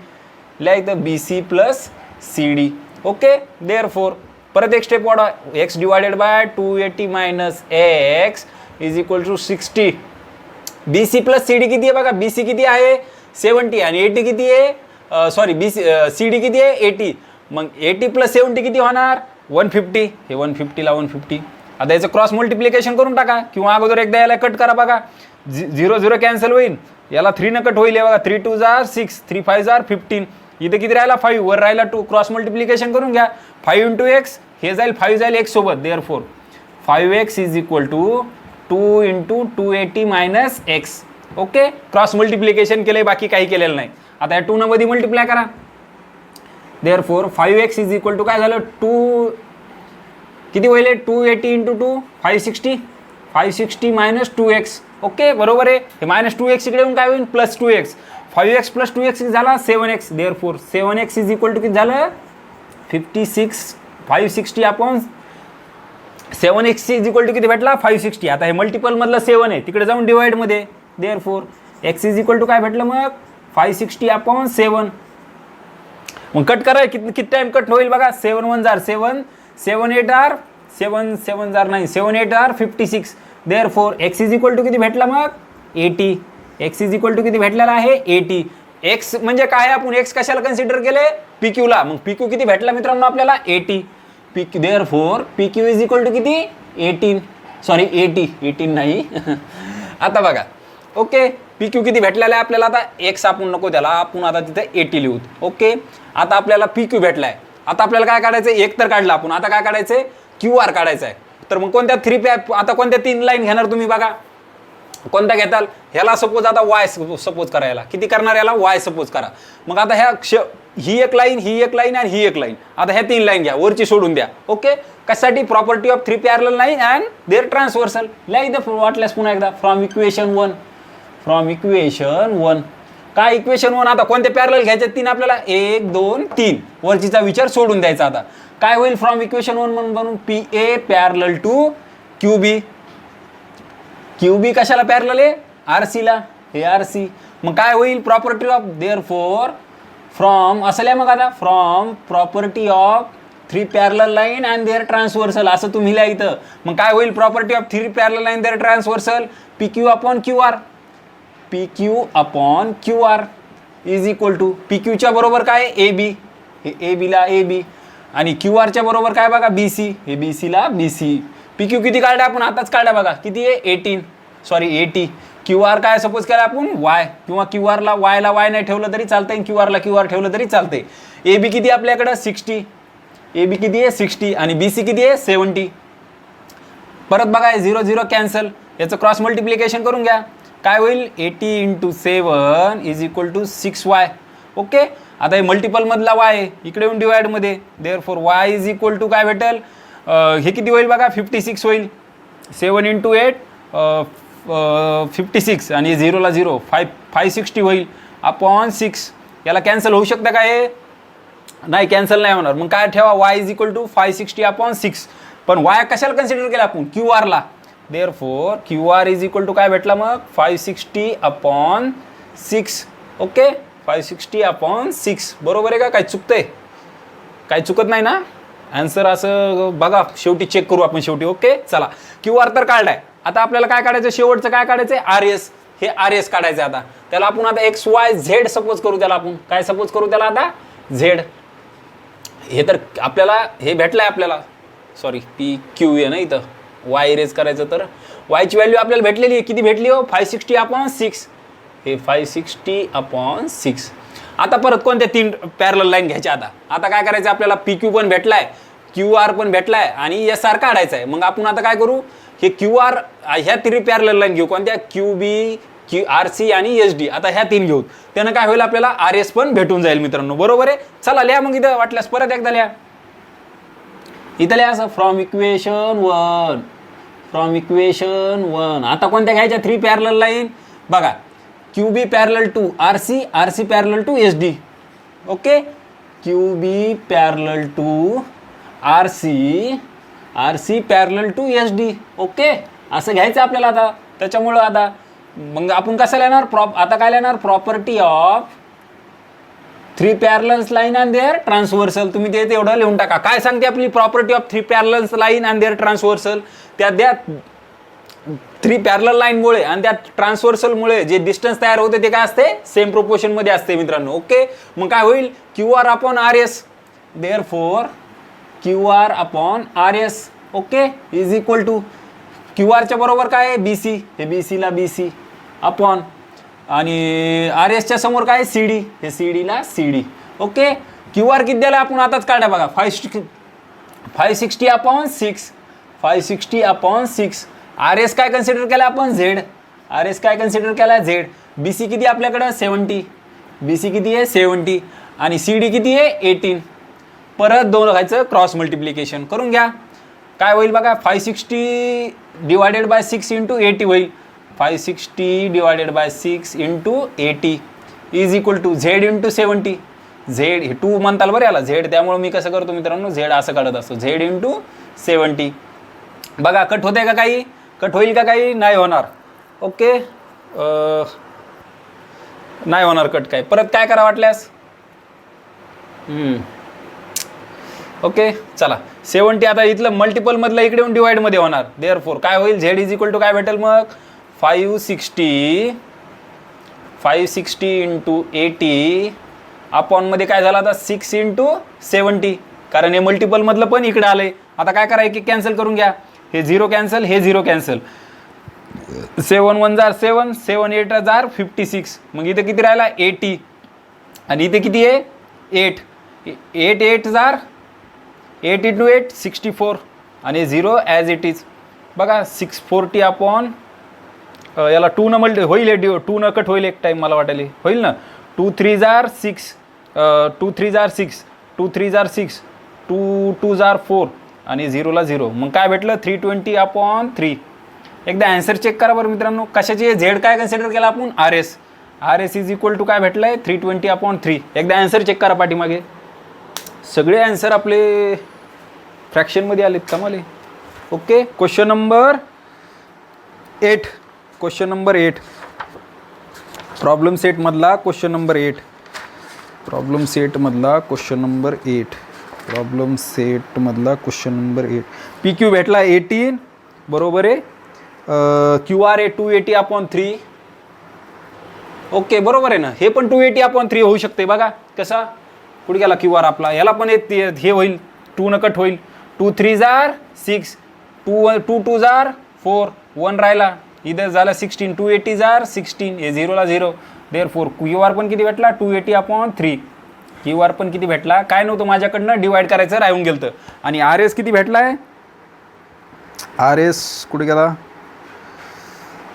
लिहा इथं B C plus C D. Okay, therefore परत एक स्टेप वाढवा, x divided by 280 minus x is equal to 60. B C plus C D किती आहे बघा, बी सी किती आहे 70 आणि 80 किती आहे, सॉरी बी सी डी किती आहे 80. मग 80 प्लस 70 किती होणार 150. हे 150ला 150. आता याचं क्रॉस मल्टिप्लिकेशन करून टाका किंवा अगोदर एकदा याला कट करा बघा. 0 0 कॅन्सल होईल, याला 3 न कट होईल. बघा 3 2 जार 6, 3 5 जार 15. इथे किती राहिला 5, वर राहिला 2. क्रॉस मल्टिप्लिकेशन करून घ्या. 5 इंटू एक्स, हे जाईल 5 जाईल एक्स सोबत. Therefore 5x is equal to 2 into 280 minus x. Okay, cross multiplication केलंय, बाकी काही केलेलं नाही. आता या 2 न मध्ये मल्टिप्लाय करा. Therefore 5x is equal to काय झालं 2 किती होईल 280 इंटू 2 560. 560 minus 2x. ओके बरोबर आहे. हे मायनस 2x इकडे येऊन काय होईल plus 2x. 5x plus 2x झाला 7x. Therefore 7x is equal to किती झालं 56. 560 upon 7x is equal to किती भेटला 560. आता हे मल्टिपल मधलं 7 आहे, तिकडे जाऊन डिवाइड मध्ये. Therefore x is equal to काय भेटलं मग 560 अपॉन 7. मग कट करा, किती टाइम कट होईल बघा. 7 1 are 7, 7 8 are 7 7 are 9, 7 8 are 56. Therefore x is equal to किती भेटला मग 80. x इज इक्वल टू किती भेटलेला आहे 80. x म्हणजे काय, आपण x कशाला कन्सिडर केले PQ ला. मग PQ किती भेटला मित्रांनो आपल्याला 80. PQ therefore PQ is equal to किती 18, सॉरी 80 नाही. आता बघा ओके, PQ किती भेटलेला आहे आपल्याला. आता x आपण नको त्याला, आपण आता तिथे 80 लिहूत. ओके, आता आपल्याला PQ भेटलाय. आता आपल्याला काय काढायचं, एक तर काढलं आपण, आता काय काढायचंय QR काढायचं आहे. तर मग कोणत्या आता कोणत्या 3 लाईन घेणार तुम्ही बघा, कोणत्या घेताल? ह्याला सपोज आता वाय सपोज करा, याला किती करणार, याला वाय सपोज करा. मग आता ही एक लाईन, ही एक लाईन आणि ही एक लाईन, आता ह्या 3 लाईन घ्या, वरची सोडून द्या. ओके, कशासाठी? Property of 3 parallel line and their transversal. लिहा इथं वाटल्यास पुन्हा एकदा, फ्रॉम इक्वेशन 1. काय इक्वेशन 1? आता कोणते पॅरलल घ्यायचे 3 आपल्याला? 1 2 3. वरचीचा विचार सोडून द्यायचा. आता काय होईल? फ्रॉम इक्वेशन 1 म्हणून PA parallel to QB. QB कशाला पॅरलल आहे? RC ला. हे RC. मग काय होईल? प्रॉपर्टी ऑफ देअरफॉर फ्रॉम असं लिहा. मग आता from property of 3 parallel line and their transversal असं तुम्ही लिहा इथं. मग काय होईल? Property of 3 parallel line their transversal PQ upon QR. PQ upon QR is equal to, PQ च्या बरोबर काय? AB. हे AB ला AB आणि QR च्या बरोबर काय बघा? BC. हे BC ला BC. PQ किती काढला आपण? आताच काढला बघा. किती आहे? 80. QR काय सपोज केला आपण? Y. किंवा QR ला Y नाही ठेवलं तरी चालतंय, QR ला QR ठेवलं तरी चालतंय. AB किती आपल्याकडं? 60. AB किती आहे? 60 आणि BC किती आहे? 70. परत बघा 0 0 कॅन्सल. याचं क्रॉस मल्टिप्लिकेशन करून घ्या. काय होईल? 80 × 7 is equal to 6Y. Okay, आता हे मल्टिपल मधला Y आहे, इकडे येऊन डिवाइड मध्ये, therefore Y is equal to काय भेटेल? हे किती होईल बघा? 56 होईल. 7 × 8 56 आणि 0 ला 0 560 होईल अपॉन 6. याला कॅन्सल होऊ शकतं का? हे नाही, कॅन्सल नाही होणार. मग काय ठेवा? Y is equal to 560 upon 6. पण Y कशाला कन्सिडर केला आपण? QR ला. Therefore QR is equal to काय भेटला मग? 560 अपॉन 6. Okay, 560 upon 6. बरोबर आहे का? काय चुकतंय? काय चुकत नाही ना? आन्सर असं बघा, शेवटी चेक करू आपण शेवटी. ओके, चला. QR तर काढलाय. आता आपल्याला काय काढायचं? शेवटचं काय काढायचं? RS. हे RS काढायचं. आता त्याला आपण आता XYZ सपोज करू. त्याला आपण काय सपोज करू? त्याला आता Z. हे तर आपल्याला हे भेटलंय आपल्याला, सॉरी PQ आहे ना इथं, Y इरेज करायचं तर Y ची व्हॅल्यू आपल्याला भेटलेली आहे. किती भेटली हो? 560 अपॉन 6. हे 560 अपॉन 6. आता परत कोणत्या 3 पॅरलल लाईन घ्यायच्या? आता काय करायचं आपल्याला? PQ पण भेटलाय, QR पण भेटलाय आणि SR काढायचा आहे. मग आपण आता काय करू? हे QR ह्या 3 पॅरलल लाईन घेऊ. कोणत्या? QB RC आणि SD. आता ह्या 3 घेऊ. त्यानं काय होईल? आपल्याला RS पण भेटून जाईल मित्रांनो. बरोबर आहे. चला लिहा मग इथं, वाटल्यास परत एकदा लिहा. इथं लिहा असं, फ्रॉम इक्वेशन 1. आता कोणत्या घ्यायच्या? 3 पॅरलल लाईन बघा. QB parallel to RC, RC parallel to SD. Okay, QB parallel to RC, RC parallel to SD. Okay, असं घ्यायचं आपल्याला. आता त्याच्यामुळं आता मग आपण कसं लिहिणार? आता काय लिहिणार? Property of 3 parallels line and their transversal. तुम्ही ते एवढं लिहून टाका. काय सांगते आपली property of 3 parallels line and their transversal? त्या 3 पॅरलल लाईनमुळे आणि त्या ट्रान्सव्हर्सलमुळे जे डिस्टन्स तयार होते ते काय असते? सेम प्रोपोर्शन मध्ये असते मित्रांनो. ओके, मग काय होईल? QR upon RS. Therefore QR upon RS. Okay, is equal to QR च्या बरोबर काय आहे? BC. हे BC ला BC अपॉन आणि RS च्या समोर काय? CD. हे CD ला CD. ओके, QR किती द्यायला आपण आताच काढा बघा. 560 अपॉन 6. 560 अपॉन 6. RS काय कन्सिडर केला आपण? Z. RS काय कन्सिडर केला? Z. BC किती आपल्याकडं? 70. BC किती आहे? 70 आणि CD किती आहे? 18. परत दोन व्हायचं क्रॉस मल्टिप्लिकेशन करून घ्या. काय होईल बघा? 560 डिवायडेड बाय 6 इंटू 80 होईल. 560 divided by 6 into 80 is equal to Z into 70. Z हे 2 म्हणताल बरं याला Z, त्यामुळे मी कसं करतो मित्रांनो? Z असं काढत असतो. Z into 70. बघा कट होते का काही? कट होईल का काही? नाही होणार. ओके, नाही होणार कट. काय परत काय करा वाटल्यास? ओके, चला. 70 आता इथलं मल्टिपल मधलं इकडे येऊन डिवाइड मध्ये होणार. देअरफॉर काय होईल? Z इज इक्वल टू काय भेटेल मग? 560 इंटू 80 अपॉन मध्ये काय झालं आता? 6 इंटू 70. कारण हे मल्टिपल मधलं पण इकडे आलंय. आता काय करा? एक कॅन्सल करून घ्या. हे 0 कॅन्सल, हे 0 कॅन्सल. 7 1 जार 7, 7 8 जार 56. मग इथे किती राहिला? 80 आणि इथे किती आहे? 8 8 जार 8 इंटू 8 64. आणि 0 ॲज इट इज. बघा 640 अपॉन याला 2 न होईल, 2 न कट होईल एक टाईम, मला वाटेल होईल ना. 2 3 जार 6, 2 3 जार 6, 2 3 जार 6, 2 2 जार 4 आणि 0ला 0. मग काय भेटलं 320 अपॉन 3. एकदा ॲन्सर चेक करा बरं मित्रांनो. कशाची झेड काय कन्सिडर केला आपण, RS. RS is equal to काय भेटलं आहे 320 अपॉन 3. एकदा ॲन्सर चेक करा पाठीमागे. सगळे ॲन्सर आपले फ्रॅक्शनमध्ये आलेत कमाले. Okay, question number 8. क्वेश्चन नंबर 8 प्रॉब्लेम सेटमधला क्वेश्चन नंबर 8. प्रॉब्लेम सेटमधला क्वेश्चन नंबर 8. प्रॉब्लेम सेटमधला क्वेश्चन नंबर 8. PQ भेटला 18 बरोबर आहे. QR आहे 280 अपॉन 3. ओके बरोबर आहे ना. हे पण 280 अपॉन 3 होऊ शकते. बघा कसा कुठे गेला QR आपला. याला पण हे होईल 2 न कट होईल. 2 3 जार 6, 2 2 जार 4, 1 राहिला. इथं झालं 16, 280 जार 16, हे 0ला 0. देअरफॉर QR पण किती भेटला 280 अपॉन 3. QR पण किती भेटला, काय नव्हतं माझ्याकडनं डिवाइड करायचं राहून गेलं. आणि RS किती भेटला आहे, RS कुठे गेला,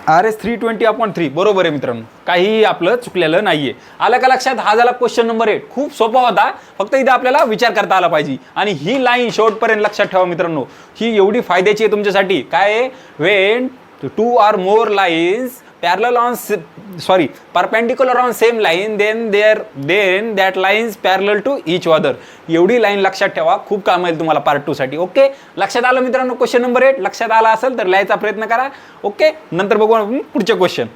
RS 320 अपॉन 3. बरोबर आहे मित्रांनो, काही आपलं चुकलेलं नाहीये. आलं का लक्षात. हा झाला क्वेश्चन नंबर 8. खूप सोपा होता, फक्त इथं आपल्याला विचार करता आला पाहिजे. आणि ही लाईन शेवटपर्यंत लक्षात ठेवा मित्रांनो, ही एवढी फायद्याची आहे तुमच्यासाठी. काय आहे, Wien 2 or more lines perpendicular on same line, then that lines parallel to each other. एवढी लाईन लक्षात ठेवा, खूप काम येईल तुम्हाला पार्ट 2 साठी. ओके, लक्षात आलं मित्रांनो. क्वेश्चन नंबर 8 लक्षात आला असेल तर लिहायचा प्रयत्न करा. ओके, नंतर बघू आपण पुढचे क्वेश्चन.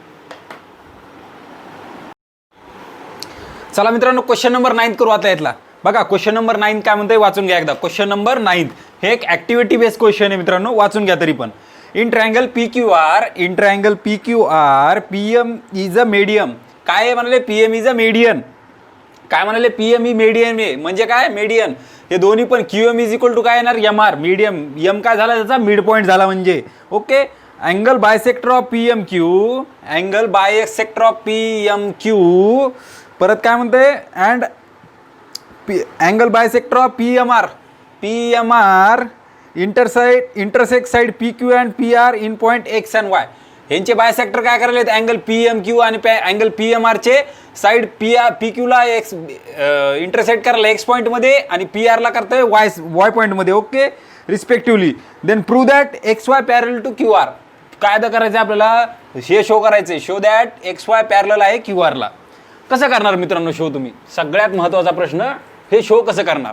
चला मित्रांनो, क्वेश्चन नंबर 9 करू आता यातला. बघा क्वेश्चन नंबर 9 काय म्हणतंय, वाचून घ्या एकदा. क्वेश्चन नंबर 9 हे एक ऍक्टिव्हिटी बेस्ड क्वेश्चन आहे मित्रांनो, वाचून घ्या तरी पण. In triangle PQR PM is a medium. काय म्हणाले, PM इज अ मीडियन. काय म्हणाले, PM ही मीडियन आहे. म्हणजे काय, मीडियन. हे दोन्ही पण QM इज इक्वल टू काय येणार, MR. मीडियम, M काय झाला त्याचा मिड पॉईंट झाला म्हणजे. Okay, angle bisector of PMQ, angle bisector of PMQ. परत काय म्हणते, and angle bisector of PMR intersect side PQ and PR in point X and Y. यांचे बायसेक्टर काय करायलेत, अँगल PMQ आणि अँगल PMR चे साइड PQ ला X intersect करायला X पॉइंट मध्ये आणि PR ला करतोय Y पॉइंट मध्ये. Okay, respectively. Then prove that XY parallel to QR. काय करायचं आपल्याला, हे शो करायचं, शो दॅट XY पॅरल आहे QR ला. कसं करणार मित्रांनो शो, तुम्ही सगळ्यात महत्त्वाचा प्रश्न, हे शो कसं करणार.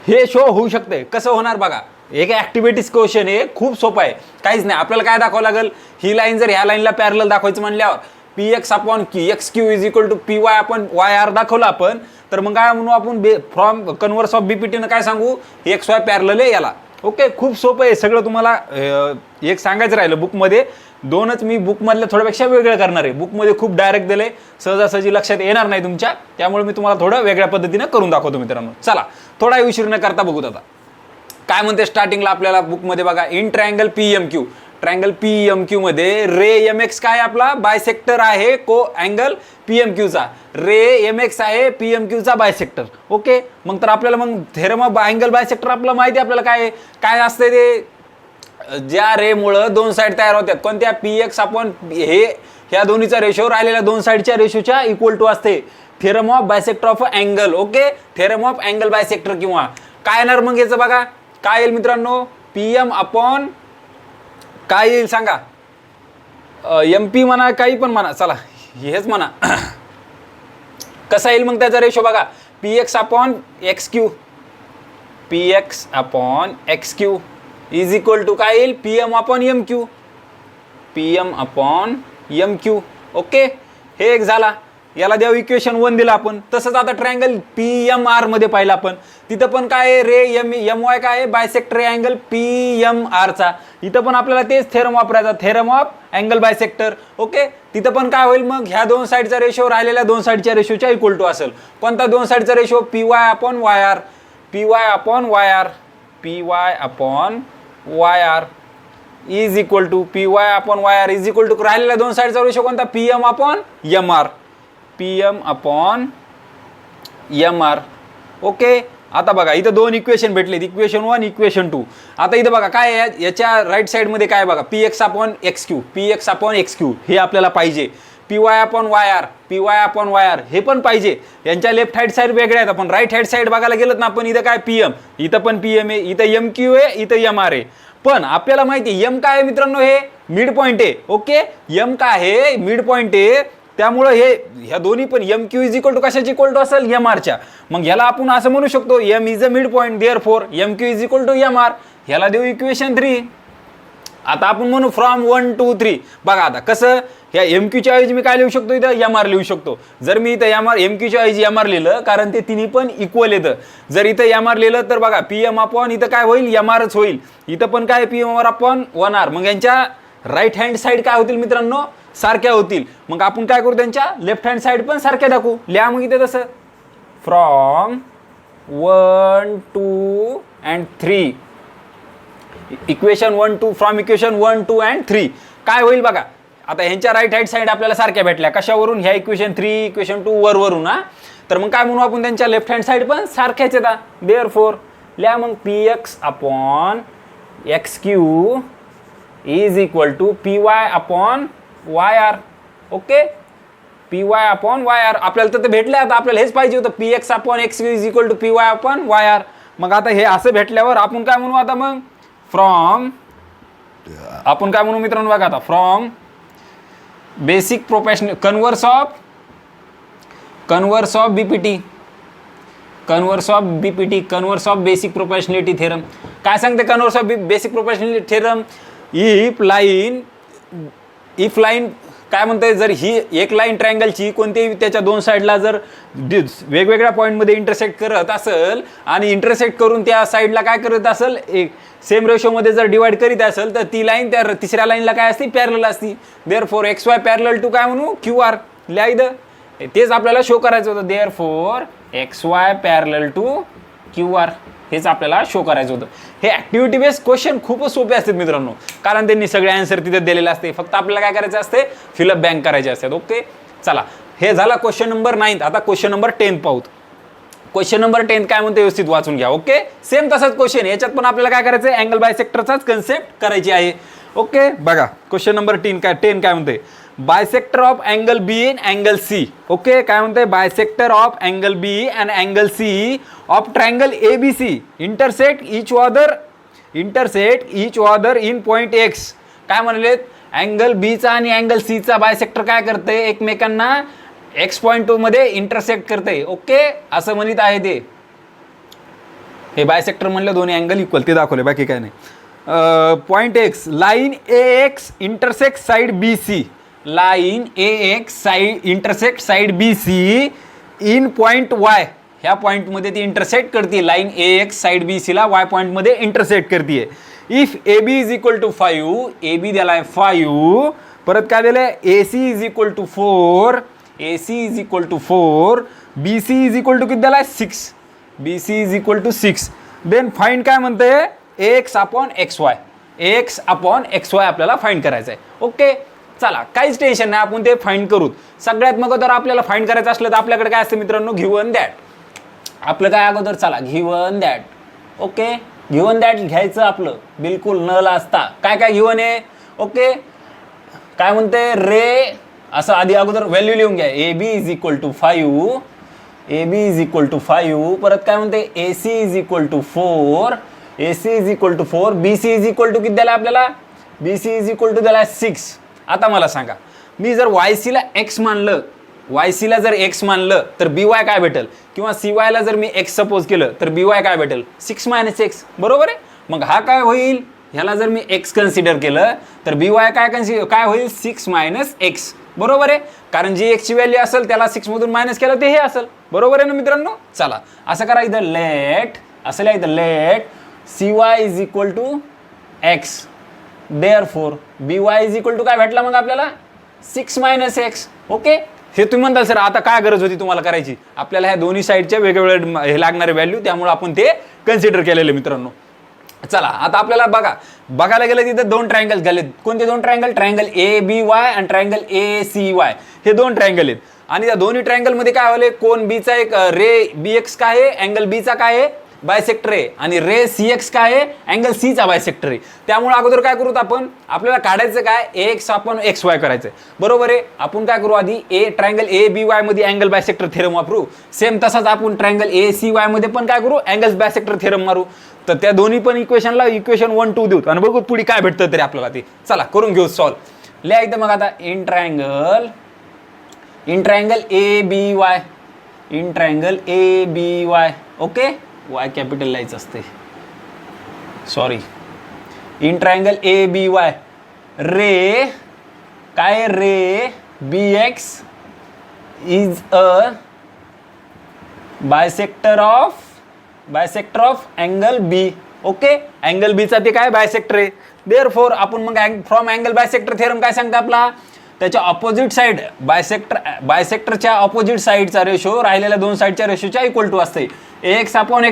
हे शो होऊ शकते, कसं होणार बघा. एक ऍक्टिव्हिटीज क्वेश्चन आहे, खूप सोपं आहे. काहीच नाही, आपल्याला काय दाखवावं लागेल, ही लाईन जर ह्या लाईनला पॅरलल दाखवायचं म्हणल्यावर PX upon XQ is equal to PY upon YR दाखवलं आपण, तर मग काय म्हणू आपण, फ्रॉम कन्व्हर्स ऑफ BPT न काय सांगू, XY पॅरलल आहे याला. ओके, खूप सोपं आहे सगळं. तुम्हाला एक सांगायचं राहिलं, बुकमध्ये दोनच मी बुकमधल्या थोड्यापेक्षा वेगळं करणार आहे. बुकमध्ये खूप डायरेक्ट दिले, सहजासहजी लक्षात येणार नाही तुमच्या, त्यामुळे मी तुम्हाला थोडं वेगळ्या पद्धतीनं करून दाखवतो मित्रांनो. चला, थोडा उशीर न करता बघूत आता काय म्हणते. स्टार्टिंगला आपल्याला बुकमध्ये बघा, in triangle PMQ, triangle PMQ मध्ये रे MX काय आपला बायसेक्टर आहे को अँगल PMQ चा. रे MX आहे PMQ चा बायसेक्टर. ओके, मग तर आपल्याला मग थेरम ऑफ अँगल बायसेक्टर आपल्याला माहिती आहे, आपल्याला काय असते ते, ज्या रेमुळं दोन साईड तयार होतात, कोणत्या PX अपॉन हे, ह्या दोन्हीचा रेशो राहिलेल्या दोन साईडच्या रेशोच्या इक्वल टू असते. Theorem of bisector of angle. Okay, theorem of angle bisector. किंवा काय येणार मग याचं बघा, काय येईल मित्रांनो, PM अपॉन काय येईल सांगा, MP म्हणा, काही पण म्हणा, चला हेच म्हणा. कसा येईल मग त्याचा रेशो बघा, PX upon XQ, PX upon XQ is equal to काय येईल, PM upon MQ, PM upon MQ. Okay, हे एक झाला. याला द्या इक्वेशन 1 दिला आपण. तसंच आता ट्रायंगल PMR मध्ये पाहिलं आपण, तिथं पण काय आहे, रे MY काय आहे, बायसेक्टर अँगल PMR चा. इथं पण आपल्याला तेच थेरम वापरायचा, theorem of angle bisector. Okay, तिथं पण काय होईल मग, ह्या दोन साईडचा रेशो राहिलेल्या दोन साईडच्या रेशोच्या इक्वल टू असेल. कोणता दोन साईडचा ratio, PY upon YR, PY upon YR, PY upon YR is equal to PY upon YR is equal to राहिलेल्या दोन साईडचा रेशो कोणता, PM upon MR, PM upon MR. Okay, आता बघा इथं दोन इक्वेशन भेटलेत, इक्वेशन 1 इक्वेशन 2. आता इथं बघा काय आहे, याच्या राईट साईडमध्ये काय बघा, px upon X Q, px upon X Q हे आपल्याला पाहिजे. py upon yr, py upon yr हे पण पाहिजे. यांच्या लेफ्ट हँड साईड वेगळ्या आहेत. आपण राईट हँड साईड बघायला गेलं ना आपण, इथं काय pm, इथं पण pm आहे, इथं mq आहे, इथं mr आहे. पण आपल्याला माहिती आहे m काय आहे मित्रांनो, हे मिड पॉईंट आहे. ओके, m काय आहे, मिड पॉईंट आहे. त्यामुळे हे ह्या दोन्ही पण M Q is equal to कशाची इक्वल टू असेल, एम आरच्या. मग ह्याला आपण असं म्हणू शकतो, M is a mid point, therefore M Q is equal to M R. ह्याला देऊ इक्वेशन 3. आता आपण म्हणू फ्रॉम 1 2 3. बघा आता कसं, ह्या एम क्यूच्या ऐवजी मी काय लिहू शकतो, इथं एम आर लिहू शकतो. जर मी इथं एम क्यूच्या ऐवजी एम आर लिहिलं, कारण ते तिन्ही पण इक्वल येतं. जर इथं एम आर लिहिलं तर बघा पी एम अपॉन इथं काय होईल, एम आरच होईल. इथं पण काय P M R upon 1 R. मग यांच्या राईट हँड साईड काय होतील मित्रांनो, सारख्या होतील. मग आपण काय करू, त्यांच्या लेफ्ट हँड साईड पण सारख्या दाखवू. लिहा मग इथे तसं, from 1 2 and 3. Equation 1 2 from equation 1 2 and 3 काय होईल बघा. आता ह्यांच्या राईट हँड साईड आपल्याला सारख्या भेटल्या. कशावरून, ह्या इक्वेशन 3 इक्वेशन 2 वरून ना. तर मग काय म्हणू आपण, त्यांच्या लेफ्ट हँड साईड पण सारख्याच येतात. देअरफॉर लिहा मग px upon X Q is equal to py upon yr. Okay, py upon yr आपल्याला तर भेटलं. आता आपल्याला हेच पाहिजे होतं, px upon X Q is equal to py upon yr. मग आता हे असं भेटल्यावर आपण काय म्हणू आता, मग फ्रॉम आपण काय म्हणू मित्रांनो बघा आता, from basic professional converse of BPT, converse of basic professionality theorem. काय सांगते converse of basic professionality theorem, if line काय म्हणते, जर ही एक लाईन ट्रायंगलची कोणत्याही त्याच्या दोन साईडला जर वेगवेगळ्या पॉईंटमध्ये इंटरसेक्ट करत असेल आणि इंटरसेक्ट करून त्या साईडला काय करत असेल, एक सेम रेशोमध्ये जर डिवाइड करीत असेल, तर ती लाईन त्या तिसऱ्या लाईनला काय असते, पॅरलल असती. Therefore X Y parallel to काय म्हणू, क्यू आर. लिहा इथं, तेच आपल्याला शो करायचं होतं. Therefore X Y parallel to Q R हेच आपल्याला शो करायचं होतं. हे ॲक्टिव्हिटी बेस्ड क्वेश्चन खूपच सोपे असतात मित्रांनो, कारण त्यांनी सगळे आन्सर तिथे दिलेले असते. फक्त आपल्याला काय करायचं असते, फिलअप बँक करायचे असतात. ओके, चला हे झाला क्वेश्चन नंबर 9. आता क्वेश्चन नंबर 10 पाहूत. क्वेश्चन नंबर 10 काय म्हणते व्यवस्थित वाचून घ्या. ओके, सेम तसाच क्वेश्चन, याच्यात पण आपल्याला काय करायचं आहे, अँगल बायसेक्टरचाच कन्सेप्ट करायची आहे. ओके, बघा क्वेश्चन नंबर 10 काय म्हणते, bisector of angle B in angle C. Okay, काय म्हणते, bisector of angle B and angle C of triangle ABC intersect each other in point X. काय म्हणलेत, अँगल बीचा आणि अँगल सीचा बायसेक्टर काय करते, एकमेकांना एक्स पॉईंट मध्ये इंटरसेक्ट करते. ओके, असं म्हणत आहे ते. हे बायसेक्टर म्हणलं दोन्ही अँगल इक्वल, ते दाखवले, बाकी काय नाही. Point X, line AX intersect side BC, line AX side intersect side BC in point Y. ह्या पॉईंटमध्ये ती इंटरसेक्ट करते. लाईन AX साइड BC ला Y पॉईंटमध्ये इंटरसेक्ट करते. If AB is equal to 5, AB दिलाय 5, परत काय दिलंय, AC is equal to 4, AC is equal to 4, BC is equal to किती दिलाय 6, BC is equal to 6. Then find काय म्हणते, AX upon XY, AX upon XY आपल्याला फाइंड करायचं आहे. ओके, चला काहीच टेन्शन नाही, आपण ते फाइंड करू. सगळ्यात मग जर आपल्याला फाइंड करायचं असलं तर आपल्याकडे काय असतं मित्रांनो, गिव्हन दॅट. आपलं काय अगोदर, चला given that. Okay, given that घ्यायचं आपलं बिलकुल न लाजता. काय काय गिव्हन आहे. ओके, काय म्हणते, रे असं आधी अगोदर व्हॅल्यू लिहून घ्या. AB is equal to 5, AB is equal to 5, परत काय म्हणते, AC is equal to 4, AC is equal to 4, BC is equal to किती द्याला आपल्याला, BC इज इक्वल टू द्याला 6. आता मला सांगा, मी जर YC ला X मानलं, YC ला जर X मानलं तर BY काय भेटेल, किंवा CY ला जर मी X सपोज केलं तर BY काय भेटेल, 6 - X. बरोबर आहे. मग हा काय होईल, ह्याला जर मी X कन्सिडर केलं तर BY काय होईल, 6 - X. बरोबर आहे, कारण जी X ची व्हॅल्यू असेल त्याला 6 मधून मायनस केलं ते हे असेल. बरोबर आहे ना मित्रांनो. चला असं करा, इथं लेट असं लिहा, इथं let CY is equal to X. Therefore BY is equal to काय भेटला मग आपल्याला, 6 - X. ओके, हे तुम्ही म्हणताल सर आता काय गरज होती तुम्हाला करायची, आपल्याला ह्या दोन्ही साईडच्या वेगवेगळे हे लागणारे व्हॅल्यू, त्यामुळे आपण ते कन्सिडर केलेले मित्रांनो. चला आता आपल्याला बघायला गेलं तिथं दोन ट्रायंगल झालेत. कोणते दोन ट्रायंगल, ट्रायंगल ABY आणि ट्रायंगल ACY. हे दोन ट्रायंगल आहेत आणि त्या दोन्ही ट्रायंगल मध्ये काय होले, कोण बीचा एक रे BX काय आहे, अँगल बीचा काय आहे बायसेक्टर आहे आणि रे CX काय आहे, अँगल Cचा बायसेक्टर आहे. त्यामुळे अगोदर काय करूत आपण, आपल्याला काढायचं काय, AX आपण XY करायचं बरोबर आहे. आपण काय करू आधी ट्रायंगल ABY मध्ये अँगल बायसेक्टर थेरम वापरू. सेम तसाच आपण ट्रायंगल ACY मध्ये पण काय करू, अँगल बायसेक्टर थेरम मारू. तर त्या दोन्ही पण इक्वेशनला इक्वेशन 1 2 देऊ आणि बघू पुढे काय भेटतं तरी आपल्याला ते. चला करून घेऊ सॉल्व. लिहायचं मग आता in triangle ABY, in triangle ABY. Okay, Y capital लिहायचं असते, सॉरी. इन ट्रायंगल ABY रे काय, रे BX is a bisector of angle B. Okay, angle B चा ते काय बायसेक्टर आहे. देअरफॉर आपण मग फ्रॉम अँगल बायसेक्टर थेरम काय सांगता आपला, त्याच्या ऑपोजिट साइड बायसेक्टरच्या ऑपोजिट साइडचा रेशो राहिलेल्या दोन साइडच्या रेशोच्या इक्वल टू असते. AX upon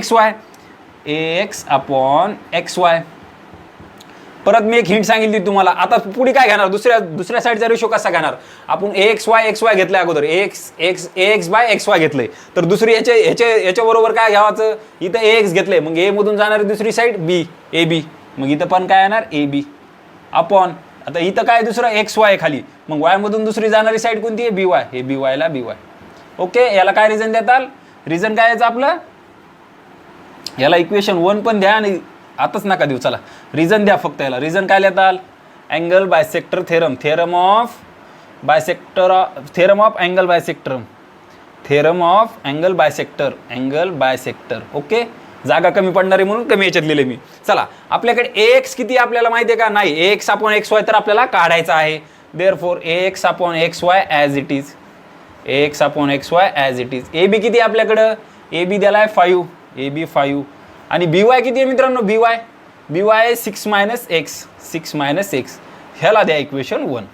XY. परत मी एक हिंट सांगितली तुम्हाला. आता पुढे काय घेणार, दुसऱ्या साइडचा रेशो कसा घेणार आपण. XY घेतलाय अगोदर, AX बाय XY घेतलंय. तर दुसरी याच्या बरोबर काय घ्यावाचं, इथं AX घेतलंय, मग A मधून जाणारी दुसरी साइड AB, मग इथं पण काय येणार AB अपॉन, आता इथं काय दुसरं XY खाली, मग Y मधून दुसरी जाणारी साइड कोणती आहे, BY. हे BY ला BY. ओके, याला काय रिझन देताल, रिझन काय याचं आपलं, याला इक्वेशन 1 पण द्या आणि आताच नका देऊ. चला रिझन द्या फक्त. याला रिझन काय लिहिताल, angle bisector theorem, theorem of angle bisector. Okay, जागा कमी पडणार आहे म्हणून कमी याच्यात लिहिले मी. चला आपल्याकडे AX किती आपल्याला माहिती आहे का, नाही. AX अपॉन XY तर आपल्याला काढायचा आहे. Therefore AX upon XY as it is, AB किती आपल्याकडं, AB द्यालाय 5, AB 5. आणि BY किती आहे मित्रांनो, BY 6 मायनस एक्स. ह्याला द्या इक्वेशन 1.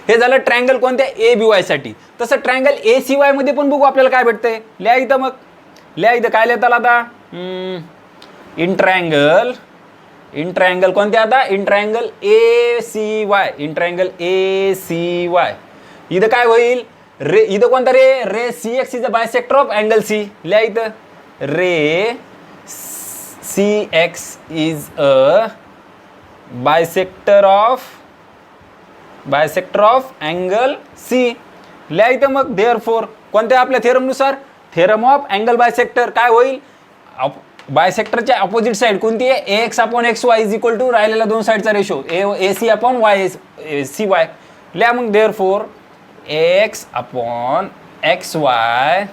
हे झालं ट्रायंगल कोणत्या, ABY साठी. तसं ट्रायंगल ACY मध्ये पण बघू आपल्याला काय भेटतंय. लिहा इथं मग, लिहा इथं काय लिहिताल आता, इन ट्रायंगल कोणते आता, इन ट्रायंगल ACY. इथं काय होईल, रे इथं कोणता ray CX is a bisector of angle C. लिहा इथं ray CX is a bisector of angle C. लिहा इथं मग देअरफॉर कोणत्या आपल्या थेरमनुसार, थेरम ऑफ अँगल बायसेक्टर काय होईल, बायसेक्टरच्या अपोजिट साइड कोणती आहे, AX upon XY is equal to राहिलेल्या दोन साइडचा रेशो AC अपॉन CY. लिहा मग therefore AX upon XY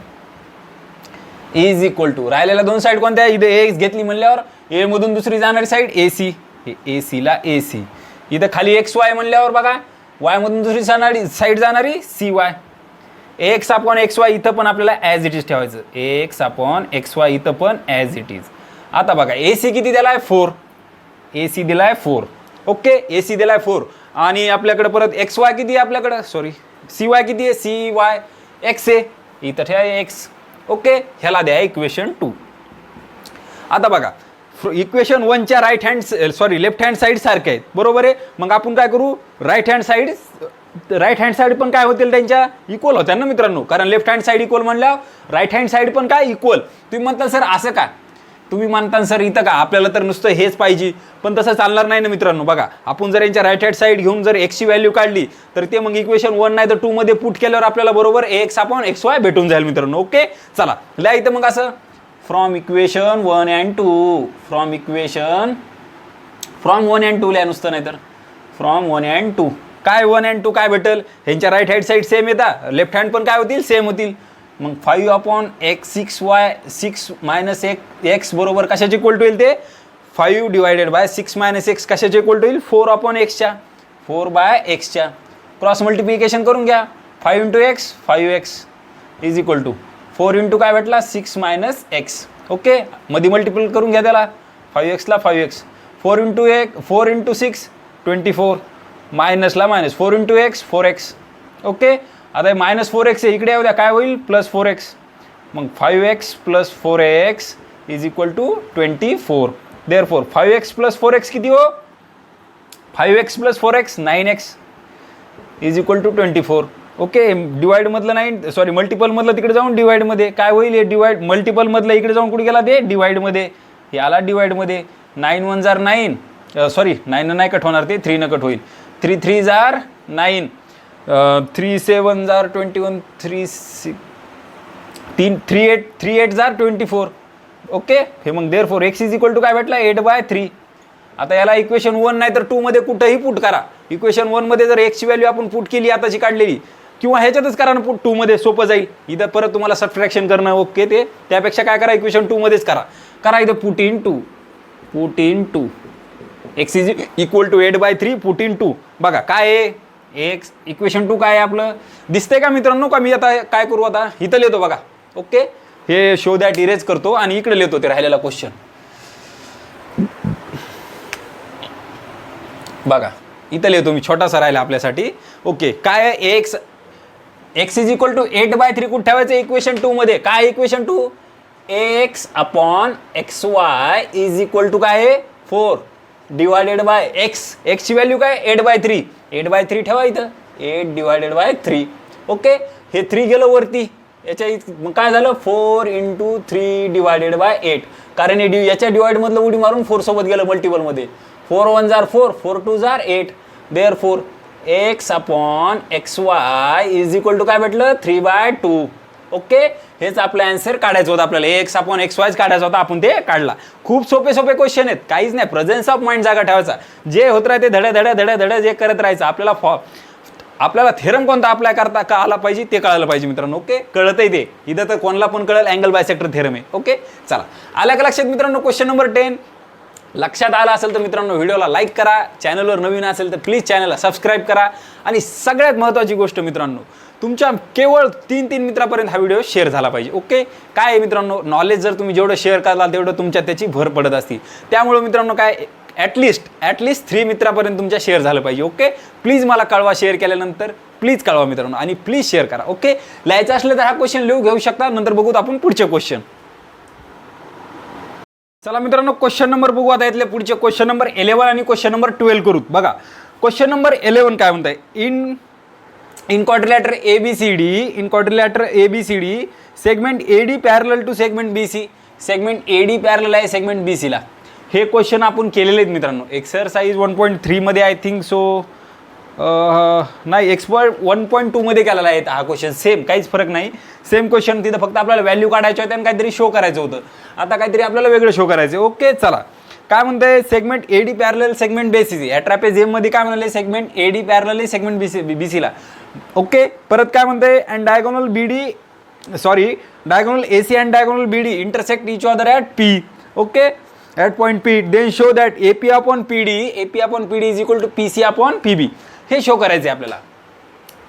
is equal to राहिलेल्या दोन साइड कोणत्या, इथे AX घेतली म्हणल्यावर A मधून दुसरी जाणारी साइड AC, हे AC ला AC. इथं खाली XY म्हणल्यावर बघा, Y मधून दुसरी साइड जाणारी CY. AX अपॉन XY इथं पण आपल्याला ॲज इट इज ठेवायचं, AX अपॉन XY इथं पण ॲज इट इज. आता बघा AC किती दिलाय 4, AC दिलाय 4. ओके, AC दिलाय 4 आणि आपल्याकडे परत XY किती आहे आपल्याकडे, सॉरी CY किती आहे, CY X आहे, इथं ठेवा X. ओके, ह्याला द्या इक्वेशन 2. आता बघा इक्वेशन 1च्या लेफ्ट हँड साईड सारखे आहेत बरोबर आहे. मग आपण काय करू, राईट हँड साईड पण काय होतील, त्यांच्या इक्वल होत्या ना मित्रांनो, कारण लेफ्ट हँड साईड इक्वल म्हणल्यावर राईट हँड साईड पण काय इक्वल. तुम्ही म्हणता सर असं का, तुम्ही म्हणता सर इथं का, आपल्याला तर नुसतं हेच पाहिजे, पण तसं चालणार नाही ना मित्रांनो. बघा आपण जर यांच्या राईट हँड साईड घेऊन जर X ची व्हॅल्यू काढली तर ते मग इक्वेशन 1 नाही तर 2 मध्ये पुट केल्यावर आपल्याला बरोबर AX अपॉन XY भेटून जाईल मित्रांनो. ओके, चला लिहा इथं मग असं from equation 1 and 2, from 1 and 2 लिहा नुसतं, नाही तर फ्रॉम 1 and 2. काय 1 and 2 काय भेटेल, ह्यांच्या राईट हँड साईड सेम येतात, लेफ्ट हँड पण काय होतील, सेम होतील. मग 5 अपॉन X मायनस एक्स बरोबर कशाचे इक्वल टू येईल, ते 5 डिवायडेड बाय 6 मायनस एक्स कशाचे इक्वल टू येईल, 4 अपॉन एक्सच्या, 4 बाय एक्सच्या. क्रॉस मल्टिप्लिकेशन करून घ्या, 5 into X 5x is equal to 4 into काय भेटला, 6 मायनस एक्स. ओके, मध्ये मल्टिपल करून घ्या त्याला, 5x ला 5x, 4 इंटू 6 24, मायनसला minus, 4 into X 4x. Okay, आता मायनस 4x आहे, इकडे येऊ द्या, काय होईल, प्लस 4x. मग 5x plus 4x is equal to 24. Therefore 5x plus 4x किती हो, 5x plus 4x 9x is equal to 24. Okay, divide मधलं नाही, सॉरी मल्टिपल मधलं तिकडे जाऊन डिवाइड मध्ये काय होईल, हे डिवाइड मल्टिपल मधलं इकडे जाऊन कुठे गेला, ते डिवाइड मध्ये, हे आला डिवाइड मध्ये. 9 1 जार 9, सॉरी 9 नाही कट होणार, ते 3 न कट होईल. 3 3 जार 9, 3 7 जार 21, 3 6 3 8 जार 24. ओके, हे मग therefore x is equal to काय भेटला, 8/3. आता याला इक्वेशन 1 नाही तर 2 मध्ये कुठेही पुट करा. इक्वेशन 1 मध्ये जर x ची व्हॅल्यू आपण पुट केली आताची काढलेली, किंवा ह्याच्यातच करा ना पुट, 2 मध्ये सोपं जाईल. इथं परत तुम्हाला सबट्रॅक्शन करणं ओके, ते त्यापेक्षा काय करा, इक्वेशन 2 मध्येच करा इथं put into x is equal to 8/3 put into. बघा काय आहे, x इक्वेशन 2 काय आहे आपलं, दिसतंय का मित्रांनो? का मी आता काय करू, आता इथं लिहितो बघा. ओके, हे शो दॅट इरेज करतो आणि इकडे लिहितो ते राहिलेला क्वेश्चन. बघा इथं लिहितो मी, छोटासा राहिला आपल्यासाठी. ओके, काय आहे, एक्स इज इक्वल टू 8/3 कुठे ठेवायचं इक्वेशन 2 मध्ये. काय equation 2, x upon xy is equal to काय आहे, 4 डिवायडेड बाय x ची व्हॅल्यू काय, 8/3. 8/3 ठेवा इथं, 8/3. ओके, हे 3 गेलं वरती, याच्या मग काय झालं, 4 × 3 डिवायडेड बाय 8. कारण हे याच्या डिवाइड मधलं उडी मारून 4 सोबत गेलं मल्टिपल मध्ये. 4 1 are 4, 4 2 are 8. Therefore x upon xy is equal to काय भेटलं, 3/2. ओके, हेच आपलं आन्सर काढायचं होतं आपल्याला, x अपॉन xy काढायचा होता, आपण ते काढला. खूप सोपे क्वेश्चन आहेत, काहीच नाही, प्रेझेन्स ऑफ माइंड जागा ठेवायचा. जे होत राहते धडे जे करत राहायचं. आपल्याला थेरम कोणता अप्लाय करता का आला पाहिजे ते कळायला पाहिजे मित्रांनो. ओके, कळतंय ते इथं तर कोणाला पण कळेल, अँगल बायसेक्टर थेरम आहे. ओके, चला आला का लक्षात मित्रांनो. क्वेश्चन नंबर 10 लक्षात आला असेल तर मित्रांनो व्हिडिओला लाईक करा, चॅनलवर नवीन असेल तर प्लीज चॅनलला सबस्क्राईब करा. आणि सगळ्यात महत्त्वाची गोष्ट मित्रांनो, तुमच्या केवळ 3 मित्रापर्यंत हा व्हिडिओ शेअर झाला पाहिजे. ओके, काय आहे मित्रांनो, नॉलेज जर तुम्ही जेवढं शेअर कराल तेवढं तुमच्या त्याची भर पडत असते. त्यामुळे मित्रांनो काय, ॲटलिस्ट 3 मित्रापर्यंत तुमच्या शेअर झालं पाहिजे. ओके, प्लीज मला कळवा, शेअर केल्यानंतर प्लीज कळवा मित्रांनो, आणि प्लीज शेअर करा. ओके, लिहायचं असलं तर हा क्वेश्चन लिहू घेऊ शकता, नंतर बघूत आपण पुढचे क्वेश्चन. चला मित्रांनो, क्वेश्चन नंबर बघू आता, इथले पुढचे क्वेश्चन नंबर 11 आणि क्वेश्चन नंबर 12 करू. बघा क्वेश्चन नंबर 11 काय म्हणताय, in quadrilateral ABCD segment AD parallel to segment BC. Segment AD parallel आहे सेगमेंट BC ला. हे क्वेश्चन आपण केलेले आहेत मित्रांनो, एक्सरसाइज 1.3 मध्ये आय थिंक सो, नाही एक्सपर्ट 1.2 मध्ये केलेला आहे हा क्वेश्चन. सेम, काहीच फरक नाही, सेम क्वेश्चन. तिथं फक्त आपल्याला व्हॅल्यू काढायच्या होत्या आणि काहीतरी शो करायचं होतं. आता काहीतरी आपल्याला वेगळं शो करायचं. ओके, चला काय म्हणतंय, segment AD parallel segment BC. या ट्रॅपेझियम मध्ये काय म्हणाले, segment AD parallel segment BC ला. ओके, परत काय म्हणतंय, and diagonal AC and diagonal BD intersect each other at P. Okay, at point P, then show that AP upon PD is equal to PC upon PB. हे show करायचं आहे आपल्याला.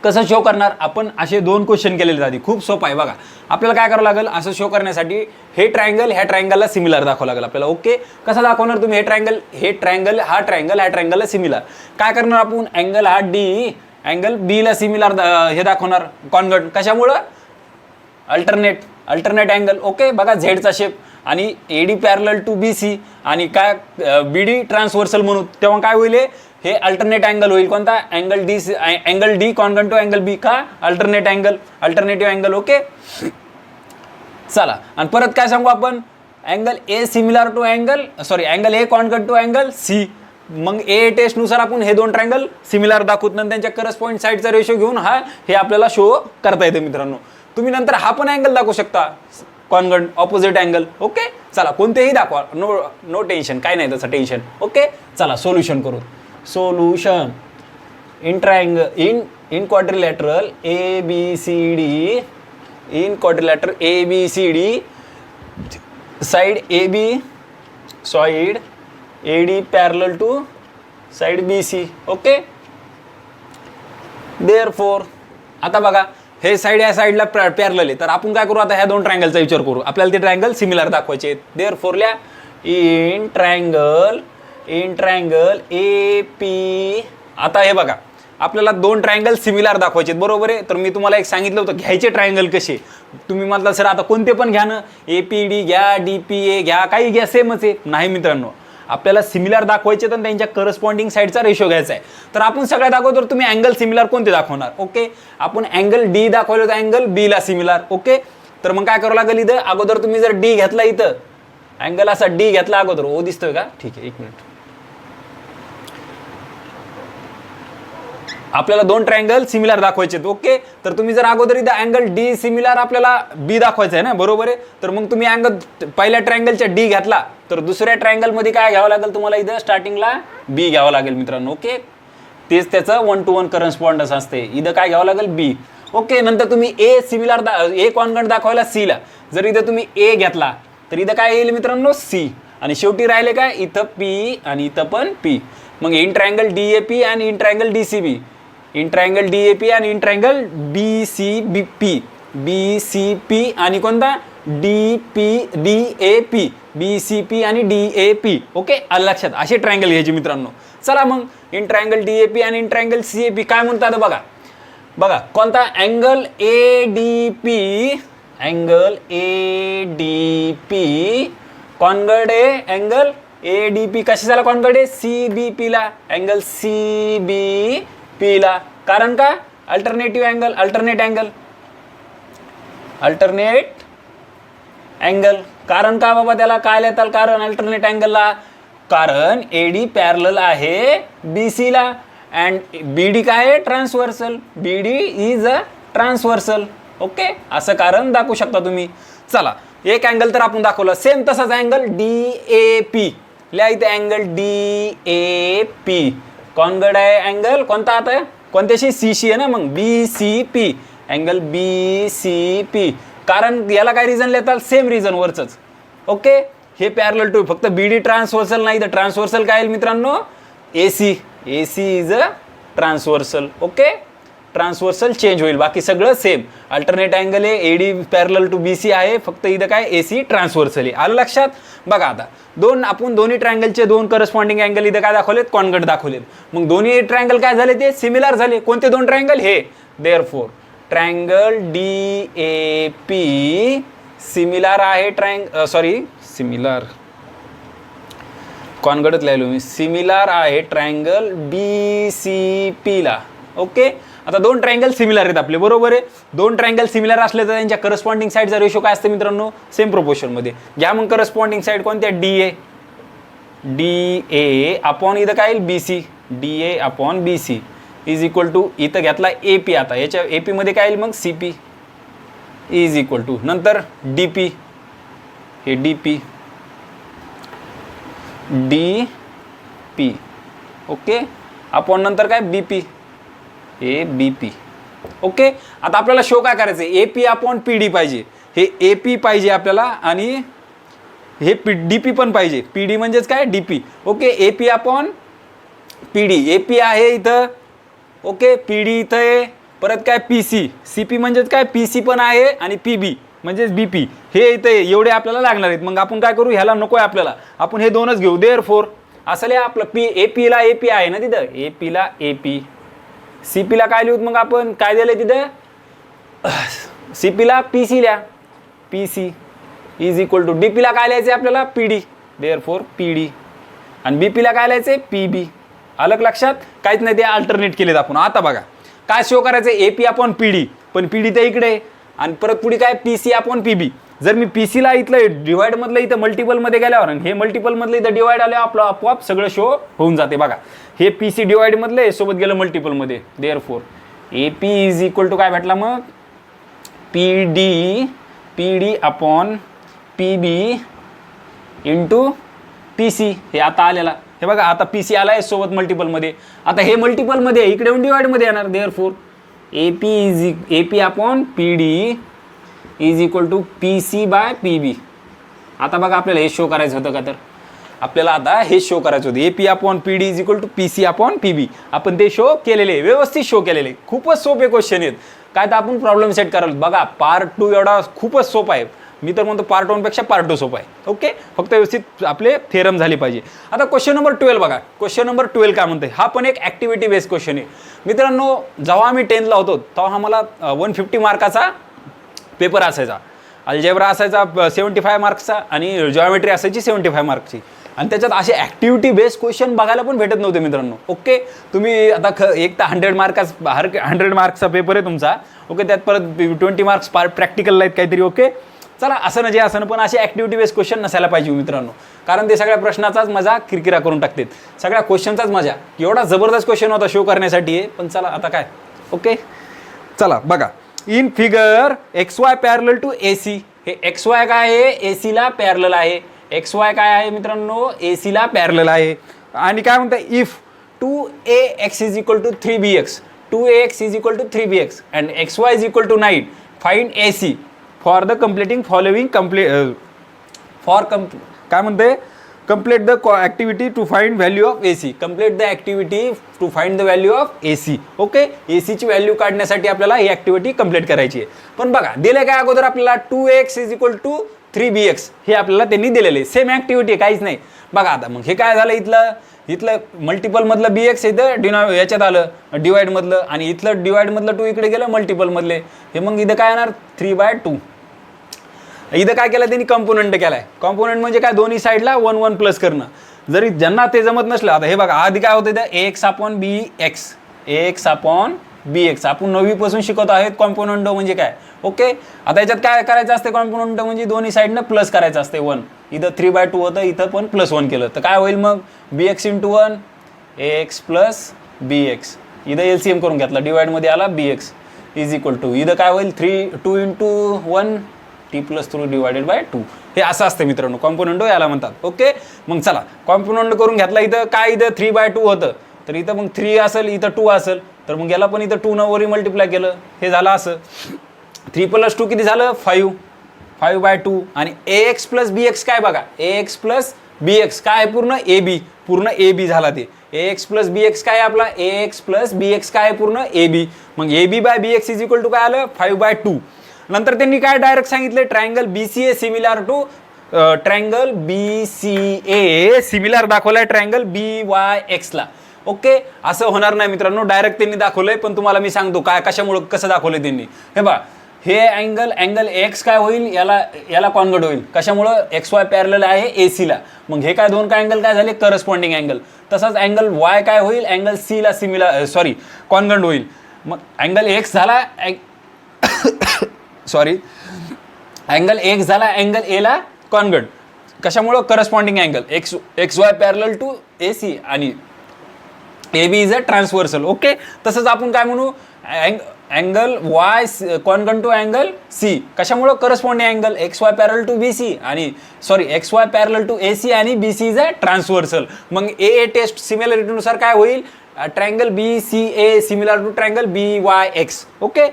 कसं show करणार, आपण असे 2 क्वेश्चन केलेले आधी. खूप सोपं आहे बघा. आपल्याला काय करावं लागेल, असं शो करण्यासाठी हे ट्रायंगल ह्या ट्रायंगलला सिमिलर दाखवावं लागेल आपल्याला. ओके, कसं दाखवणार तुम्ही, ह्या ट्रायंगल सिमिलर. काय करणार आपण, अँगल हा D, अँगल B ला सिमिलर हे दाखवणार कॉन्व्हर्ट. कशामुळं, अल्टरनेट अँगल. ओके, बघा झेडचा शेप आणि AD पॅरलल टू BC आणि काय BD ट्रान्सव्हर्सल म्हणू, तेव्हा काय होईल, हे अल्टरनेट अँगल होईल. कोणता, angle D convert to angle B. का, अल्टरनेटिव्ह अँगल. ओके, चला आणि परत काय सांगू आपण, angle A similar to angle A convert to angle C. मग A टेस्ट नुसार आपण हे 2 ट्रायंगल सिमिलर दाखवत, नंतर त्यांच्या करस्पॉइंट साईडचा रेशो घेऊन हे आपल्याला शो करता येते मित्रांनो. तुम्ही नंतर हा पण अँगल दाखवू शकता, कॉन्व्हर्ट ऑपोजिट अँगल. ओके, चला कोणतेही दाखवा, नो टेन्शन, काय नाही त्याचं टेन्शन. ओके, चला सोल्युशन करू. Solution in triangle in quadrilateral ABCD side AD parallel to side BC. Okay, therefore आता बघा हे साइड या साइडला पॅरलल आहे, तर आपण काय करू, आता ह्या 2 ट्रायंगलचा विचार करू. आपल्याला ते ट्रायंगल सिमिलर दाखवायचे आहेत. देअरफॉर ल्या इन ट्रायंगल AP. आता हे बघा, आपल्याला 2 ट्रायंगल सिमिलर दाखवायचे आहेत, बरोबर आहे. तर मी तुम्हाला एक सांगितलं होतं घ्यायचे ट्रायंगल कसे. तुम्ही म्हटलं सर आता कोणते पण घ्या ना, APD घ्या, DPA घ्या, काही घ्या, सेमच आहे. नाही मित्रांनो, आपल्याला सिमिलर दाखवायचे तर त्यांच्या करस्पॉन्डिंग साईडचा रेशो घ्यायचा आहे. तर आपण सगळ्यात अगोदर तुम्ही अँगल सिमिलर कोणते दाखवणार. ओके, आपण अँगल डी दाखवलं तर अँगल बी ला सिमिलर. ओके, तर मग काय करावं लागेल, इथं अगोदर तुम्ही जर डी घेतला, इथं अँगल असा डी घेतला अगोदर, ओ दिसतोय का, ठीक आहे, एक मिनिट. आपल्याला दोन ट्रायंगल सिमिलर दाखवायचे. ओके, तर तुम्ही जर अगोदर इथं अँगल डी सिमिलर आपल्याला बी दाखवायचं आहे ना, बरोबर आहे. तर मग तुम्ही अँगल पहिल्या ट्रायंगलच्या डी घेतला तर दुसऱ्या ट्रायंगल मध्ये काय घ्यावं लागेल तुम्हाला, इथं स्टार्टिंगला बी घ्यावं लागेल मित्रांनो. ओके, तेच त्याचं 1 to 1 करस्पॉन्डन्स असते. इथं काय घ्यावं लागेल, बी. ओके, नंतर तुम्ही ए सिमिलर ए कॉन्गण दाखवायला सी ला. जर इथं तुम्ही ए घेतला तर इथं काय येईल मित्रांनो, सी. आणि शेवटी राहिले काय, इथं पी आणि इथं पण पी. मग in triangle D A P आणि in triangle D C B, in triangle D A P आणि in triangle B C B P, B C P आणि कोणता, D P D A P, B C P आणि D A P. Okay, आलं लक्षात. असे triangle घ्यायचे मित्रांनो. चला मग in triangle D A P आणि in triangle C A P काय म्हणतात बघा. बघा कोणता, angle A D P, angle A D P congruent आहे, अँगल ए डी पी कशाला कॉन्गड आहे, सी बी पी ला, अँगल सी बी पी ला. कारण का, alternative angle, alternate angle, alternate angle. कारण का बाबा, त्याला काय लिहितात कारण अल्टरनेट अँगलला, कारण एडी पॅरलल आहे बीसी ला अँड बीडी काय आहे, transversal, BD is a transversal. Okay, असं कारण दाखवू शकता तुम्ही. चला, एक अँगल तर आपण दाखवला. सेम तसाच अँगल डी ए पी लिहा इथे, angle D A P congruent आहे. अँगल कोणता आता, कोणत्याशी, सी शी आहे ना, मग B C P, angle B C P. कारण याला काय रिझन लिहितात, सेम रिझन वरचंच. ओके, हे पॅरलल टू, फक्त बीडी ट्रान्सव्हर्सल नाही तर ट्रान्सव्हर्सल काय येईल मित्रांनो, AC, AC is a transversal. Okay, transversal change होईल, बाकी सगळं सेम. अल्टरनेट अँगल आहे, एडी पॅरलल टू बीसी आहे, फक्त इथं काय एसी ट्रान्सव्हर्सल आहे. आलं लक्षात. बघा आता आपण दोन्ही ट्रायंगलचे दोन करस्पॉन्डिंग अँगल इथं काय दाखवलेत, कॉन्गड दाखवलेत. मग दोन्ही ट्रायंगल काय झाले, ते सिमिलर झाले. कोणते दोन ट्रायंगल, हे. Therefore triangle D A P similar आहे सिमिलर कॉन्गडच लिहिलो मी, सिमिलर आहे ट्रायंगल बी सी पी ला. ओके, आता दोन ट्रायंगल सिमिलर आहेत आपले, बरोबर आहे. दोन ट्रायंगल सिमिलर असले तर त्यांच्या करस्पॉन्डिंग साईडचा रेशो काय असते मित्रांनो, सेम प्रोपोर्शन मध्ये घ्या. मग करस्पॉन्डिंग साईड कोणत्या, D A, D A upon इथं काय येईल, B C, D A upon B C is equal to, इथं घेतला ए पी. आता याच्या ए पी मध्ये काय येईल मग, C P is equal to, नंतर डी पी, हे D P, D P. Okay, upon नंतर काय, बी पी, हे बी पी. ओके, आता आपल्याला शो काय करायचं, ए पी अपॉन पी डी पाहिजे. हे ए पी पाहिजे आपल्याला आणि हे डी पी पण पाहिजे. पी डी म्हणजेच काय, D P. Okay, A P upon P D, A P आहे इथं. ओके, पी डी इथं आहे. परत काय, पी सी, सी पी म्हणजेच काय, पी सी पण आहे आणि पी बी म्हणजेच बी पी हे इथं आहे. एवढे आपल्याला लागणार आहेत. मग आपण काय करू, ह्याला नको आहे आपल्याला, आपण हे दोनच घेऊ. देअरफॉर असं लिहा आपलं, पी ए पी ला ए पी आहे ना तिथं, ए पी ला ए पी, सी पी ला काय लिहूत मग आपण, काय दिलंय तिथं, सी पी ला पी सी लिहा, P C is equal to, D P ला काय लिहायचं आपल्याला, P D, therefore P D. आणि बी पी ला काय लिहायचं, पी बी. अलग लक्षात, काहीच नाही, ते अल्टरनेट केलेत आपण. आता बघा काय शो करायचं, ए पी अपॉन पी डी, पण पी डी तर इकडे आणि परत पुढे काय, पी सी अपॉन पी बी. जर मी पी सी ला इथलं डिवाइड मधलं इथं मल्टिपल मध्ये गेल्यावर आणि हे मल्टिपल मधलं इथं डिवाइड आल्यावर आपलं आपोआप सगळं शो होऊन जाते. बघा हे पी सी डिवाइड मधलं सोबत गेलं मल्टिपल मध्ये. Therefore A P is equal to काय भेटला मग, P D upon P B into P C. हे आता आलेला, हे बघा आता पी सी आला आहे सोबत मल्टिपल मध्ये. आता हे मल्टिपल मध्ये इकडे येऊन डिवाइड मध्ये येणार. Therefore A P upon P D is equal to P C by P B. आता बघा आपल्याला हे शो करायचं होतं का, तर आपल्याला आता हे शो करायचं होतं, A P upon P D is equal to P C upon P B. आपण ते शो केलेले, व्यवस्थित शो केलेले. खूपच सोपे क्वेश्चन आहेत. काय तर आपण प्रॉब्लेम सेट कराल. बघा पार्ट 2 एवढा खूपच सोपा आहे. मी तर म्हणतो पार्ट 1 पेक्षा पार्ट 2 सोपा आहे. ओके, फक्त व्यवस्थित आपले थेरम झाले पाहिजे. आता क्वेश्चन नंबर 12 बघा. क्वेश्चन नंबर 12 काय म्हणते, हा पण एक ऍक्टिव्हिटी बेस्ड क्वेश्चन आहे मित्रांनो. जेव्हा आम्ही 10th ला होतो तेव्हा आम्हाला 150 मार्काचा पेपर असायचा. अल्जेब्रा असायचा 75 मार्क्सचा आणि जॉमेट्री असायची 75 मार्क्सची. आणि त्याच्यात असे ॲक्टिव्हिटी बेस्ड क्वेश्चन बघायला पण भेटत नव्हते मित्रांनो. ओके, तुम्ही आता एक तर 100 मार्क्सचा पेपर आहे तुमचा. ओके, त्यात परत 20 मार्क्स प्रॅक्टिकल आहेत काहीतरी. ओके, चला असं जे असं पण असे ॲक्टिव्हिटी बेस्ड क्वेश्चन नसायला पाहिजे मित्रांनो, कारण ते सगळ्या प्रश्नाचाच मजा किरकिरा करून टाकतात, सगळ्या क्वेश्चनचाच मजा. एवढा जबरदस्त क्वेश्चन होता शो करण्यासाठी आहे, पण चला आता काय. ओके, चला बघा. In figure XY parallel to AC. हे XY काय आहे, AC ला पॅरलल आहे. XY काय आहे मित्रांनो, AC ला पॅरलल आहे. आणि काय म्हणतात, if 2AX is equal to 3BX, 2AX is equal to 3BX and XY is equal to 9, find AC for the completing following काय म्हणते, complete the activity to find value of AC. complete the activity to find the value of AC. Okay, AC ची value काढण्यासाठी आपल्याला ही activity complete करायची आहे. पण बघा दिले काय अगोदर आपल्याला 2AX is equal to 3BX हे आपल्याला त्यांनी दिलेले सेम ऍक्टिव्हिटी, काहीच नाही. बघा आता मग हे काय झालं, इथलं मल्टिपल मधलं BX इथं याच्यात आलं डिवाइड मधलं, आणि इथलं डिवाइड मधलं 2 इकडे गेलं मल्टिपल मधले. हे मग इथं काय येणार 3/2. इथं काय केलं त्यांनी, कंपोनंट केलाय. कंपोनंट म्हणजे काय, दोन्ही साईडला 1 1 प्लस करणं. जरी ज्यांना ते जमत नसलं, आता हे बघा आधी काय होतं इथं AX/BX, AX/BX आपण 9वी पासून शिकवत आहोत कॉम्पोनंट म्हणजे काय. ओके, आता याच्यात काय करायचं असते, कॉम्पोनंट म्हणजे दोन्ही साईडनं प्लस करायचं असते 1. इथं 3/2 होतं, इथं पण +1 केलं तर काय होईल मग, BX × 1 AX + BX. इथं LCM करून घेतला, डिवाइडमध्ये आला BX इज इक्वल टू इथं काय होईल 2 × 1 T+3 / 2. हे असं असतं मित्रांनो, कॉम्पोनंटो याला म्हणतात. ओके, मग चला कॉम्पोनंट करून घेतला. इथं काय, इथं 3/2 होतं, तर इथं मग 3 असेल, इथं 2 असेल, तर मग याला पण इथं 2 न वरी मल्टिप्लाय केलं, हे झालं असं. 3 + 2 किती झालं 5/2. आणि AX + BX काय बघा, AX + BX काय पूर्ण AB झाला ते. AX + BX काय आपला, AX + BX काय पूर्ण AB. मग AB/BX इज इक्वल टू काय आलं 5/2. नंतर त्यांनी काय डायरेक्ट सांगितले, triangle BCA similar to triangle BCA similar दाखवलाय ट्रायंगल BYX ला. ओके, असं होणार नाही मित्रांनो, डायरेक्ट त्यांनी दाखवलंय, पण तुम्हाला मी सांगतो काय कशामुळे कसं दाखवलंय त्यांनी. हे बघा, हे अँगल X काय होईल, याला कॉन्व्हर्ट होईल. कशामुळं, XY पॅरलल आहे AC ला. मग हे काय दोन काय अँगल काय झाले, करस्पॉन्डिंग अँगल. तसंच अँगल Y काय होईल, अँगल C ला कॉन्व्हर्ट होईल. मग अँगल X झाला अँगल X झाला अँगल A ला कॉन्व्हर्ट. कशामुळं, corresponding angle XY parallel to AC आणि AB is a transversal. Okay, तसंच आपण काय म्हणू, angle Y convert to angle C. कशामुळं, corresponding angle XY parallel to BC आणि XY पॅरलल टू AC आणि BC इज अ ट्रान्सव्हर्सल. मग AA taste सिमिलरिटीनुसार काय होईल, triangle BCA similar to triangle BYX. Okay,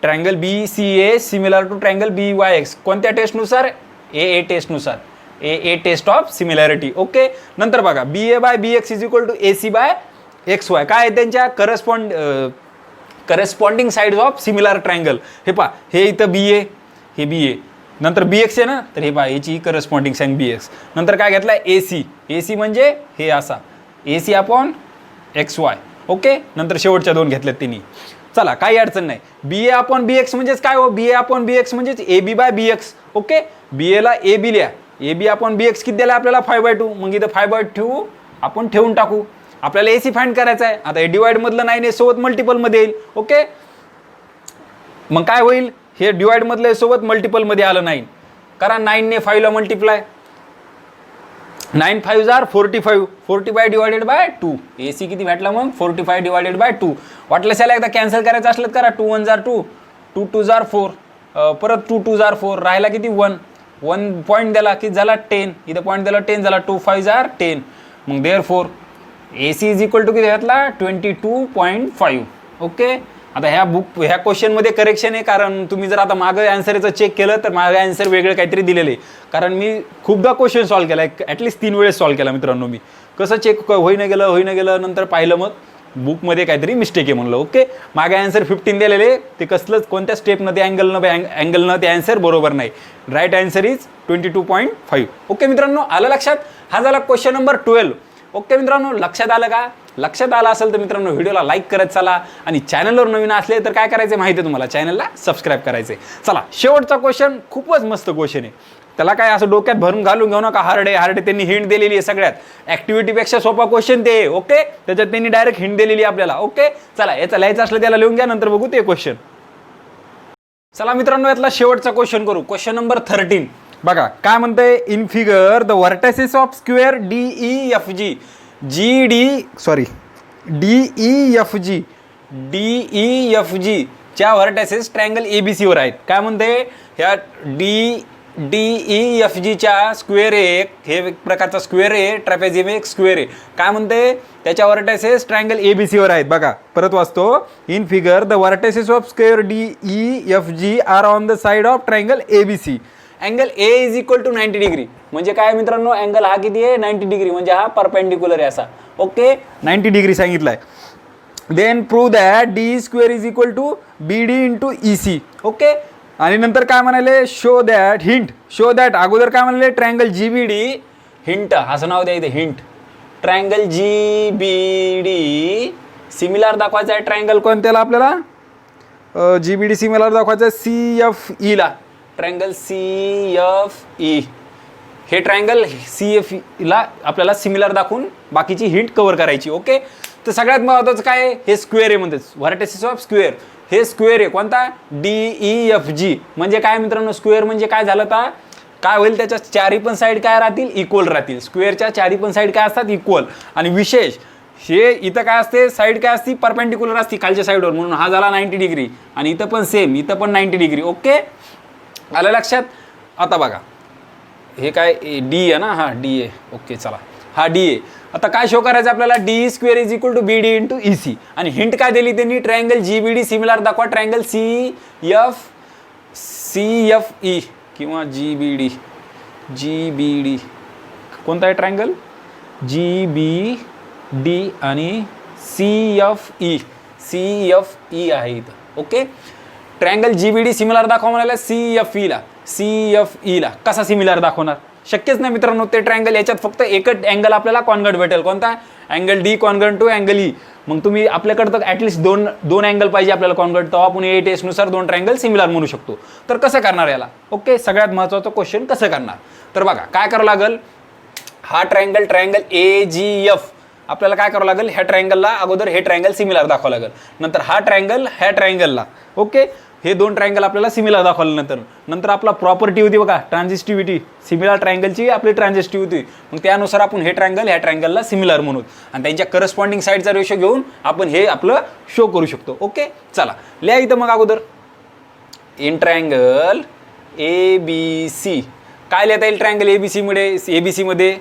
triangle BCA similar to triangle BYX कोणत्या टेस्टनुसार, AA टेस्टनुसार, AA test of similarity. Okay, नंतर बघा BA/BX is equal to AC/XY काय आहे, त्यांच्या corresponding sides of similar triangle. हे पहा, हे इथं BA, हे BA, नंतर BX आहे ना, तर हे पहा याची करस्पॉन्डिंग साइन BX. नंतर काय घेतला AC म्हणजे हे असा AC/XY. ओके, नंतर शेवटच्या दोन घेतल्यात तिन्ही. चला काही अडचण नाही. BA/BX म्हणजेच काय हो, BA/BX म्हणजेच AB/BX. ओके, BA ला AB लिहा, AB/BX किती दिला आपल्याला 5/2. मग इथं 5/2 आपण ठेवून टाकू. आपल्याला AC फाइंड करायचा आहे. आता हे डिवाइड मधलं 9 सोबत मल्टिपल मध्ये येईल. ओके, मग काय होईल, हे डिवाइड मधलं सोबत मल्टिपल मध्ये आलं 9, कारण 9 ने 5 ला मल्टिप्लाय, 9 5 = 45, 45 / 2. AC किती भेटला मग 45 / 2. वाटल्यास याला एकदा कॅन्सल करायचं असलं करा, 2 1 = 2, 2 2 = 4, परत 2 2 = 4, राहिला किती 1 पॉईंट दिला किती झाला 10, इथं पॉईंट दिला 10 झाला, 2 5 = 10. मग therefore AC is equal to किती घेतला 22.5. ओके, आता ह्या क्वेश्चनमध्ये करेक्शन आहे, कारण तुम्ही जर आता मागं आन्सरचं चेक केलं तर मागं आन्सर वेगळं काहीतरी दिलेलं आहे. कारण मी खूपदा क्वेश्चन सॉल्व्ह केला आहे, ॲटलिस्ट 3 वेळेस सॉल्व्ह केला मित्रांनो. मी कसं चेक होईन गेलं नंतर पाहिलं, मग बुकमध्ये काहीतरी मिस्टेक आहे म्हणलं. ओके, मागे आन्सर 15 दिलेले, ते कसलंच कोणत्या स्टेपनं ते अँगलनं ते आन्सर बरोबर नाही. Right answer is 22.5. ओके मित्रांनो, आलं लक्षात. हा झाला क्वेश्चन नंबर 12. ओके मित्रांनो, लक्षात आलं का? लक्षात आलं असेल तर मित्रांनो व्हिडिओला लाईक करत चला, आणि चॅनलवर नवीन असले तर काय करायचं माहिती आहे तुम्हाला, चॅनलला सबस्क्राईब करायचे. चला शेवटचा क्वेश्चन खूपच मस्त क्वेश्चन आहे. त्याला काय असं डोक्यात भरून घालून घेऊ नका, हार्ड आहे त्यांनी हिंट दिलेली आहे सगळ्यात. ऍक्टिव्हिटीपेक्षा सोपा क्वेश्चन ते. ओके, त्याच्यात त्यांनी डायरेक्ट हिंट दिलेली आपल्याला. ओके, चला याचा लिहायचं असलं त्याला लिहून घ्या, नंतर बघू ते क्वेश्चन. चला मित्रांनो, यातला शेवटचा क्वेश्चन करू. क्वेश्चन नंबर 13 बघा काय म्हणतंय. In figure the vertices of square DEFG च्या व्हर्टेसेस ट्रायंगल ABC वर आहेत. काय म्हणते, ह्या DEFG च्या स्क्वेअर आहे, हे एक प्रकारचा स्क्वेअर आहे, ट्रॅपेझियम एक स्क्वेअर आहे. काय म्हणते, त्याच्या व्हर्टेसेस ट्रायंगल ABC वर आहेत. बघा परत वाचतो. In figure the vertices of square DEFG are on the side of triangle ABC. Angle A is equal to 90 degree. म्हणजे काय मित्रांनो, अँगल हा किती आहे, 90 डिग्री, म्हणजे हा परपेंडिक्युलर आहे असा. ओके, 90 डिग्री सांगितलाय. Then prove that D square is equal to BD into EC. Okay, आणि नंतर काय म्हणाले, शो दॅट अगोदर काय म्हणाले, ट्रायंगल GBD हिंट असं नाव द्यायचं, हिंट. ट्रायंगल GBD सिमिलर दाखवायचा आहे. ट्रायंगल कोणत्याला आपल्याला, GBD सिमिलर दाखवायचं आहे CFE ला. ट्रायंगल CFE, हे ट्रायंगल CFE ला आपल्याला सिमिलर दाखवून बाकीची हिंट कव्हर करायची. ओके, तर सगळ्यात महत्त्वाचं काय आहे, हे स्क्वेअर आहे म्हणतात, व्हर्टेसेस ऑफ स्क्वेअर. हे स्क्वेअर आहे कोणता, DEFG. म्हणजे काय मित्रांनो, स्क्वेअर म्हणजे काय झालं, तर काय होईल, त्याच्या चारी पण साईड काय राहतील, इक्वल राहतील. स्क्वेअरच्या चारी पण साईड काय असतात, इक्वल. आणि विशेष हे इथं काय असते, साईड काय असते, परपेंडिक्युलर असते खालच्या साईडवर, म्हणून हा झाला 90 डिग्री. आणि इथं पण सेम, इथं पण 90 डिग्री. ओके, आलं लक्षात. आता बघा हे काय D आहे ना, हा D आहे. ओके, चला हा D आहे. आता काय शो करायचं आपल्याला, D square is equal to BD into EC. आणि हिंट काय दिली त्यांनी, ट्रायंगल GBD सिमिलर दाखवा ट्रायंगल CFE किंवा GBD. कोणता आहे ट्रायंगल, GBD आणि CFE आहे इथं. ओके, ट्रायंगल GBD सिमिलर दाखवा म्हणाला CFE ला कसा सिमिलर दाखवणार, शक्यच नाही मित्रांनो. ते ट्रायंगल याच्यात फक्त एकच अँगल आपल्याला कॉन्गट भेटेल, कोणता, angle D congruent to angle E. मग तुम्ही आपल्याकडे तर ॲटलिस्ट दोन अँगल पाहिजे आपल्याला कॉन्गट, तेव्हा आपण A टेस्टनुसार दोन ट्रायंगल सिमिलर म्हणू शकतो. तर कसं करणार याला. ओके, सगळ्यात महत्त्वाचा क्वेश्चन कसं करणार. तर बघा काय करावं लागेल, हा ट्रायंगल AGF आपल्याला काय करावं लागेल, ह्या ट्रायंगलला अगोदर हे ट्रायंगल सिमिलर दाखवावं लागेल, नंतर हा ट्रायंगल ह्या ट्रायंगलला. ओके, हे दोन ट्रायंगल आपल्याला सिमिलर दाखवल्यानंतर नंतर आपला प्रॉपर्टी होती बघा, ट्रान्झिस्टिव्हिटी. सिमिलर ट्रायंगलची आपली ट्रान्झिस्टिव्हिटी, मग त्यानुसार आपण हे ट्रायंगल ह्या ट्रायंगलला सिमिलर म्हणू आणि त्यांच्या करस्पॉन्डिंग साईडचा रेशो घेऊन आपण हे आपलं शो करू शकतो. ओके, चला लिहा इथं मग अगोदर. इन ट्रायंगल ABC काय लिहिता येईल, ट्रायंगल ABC मध्ये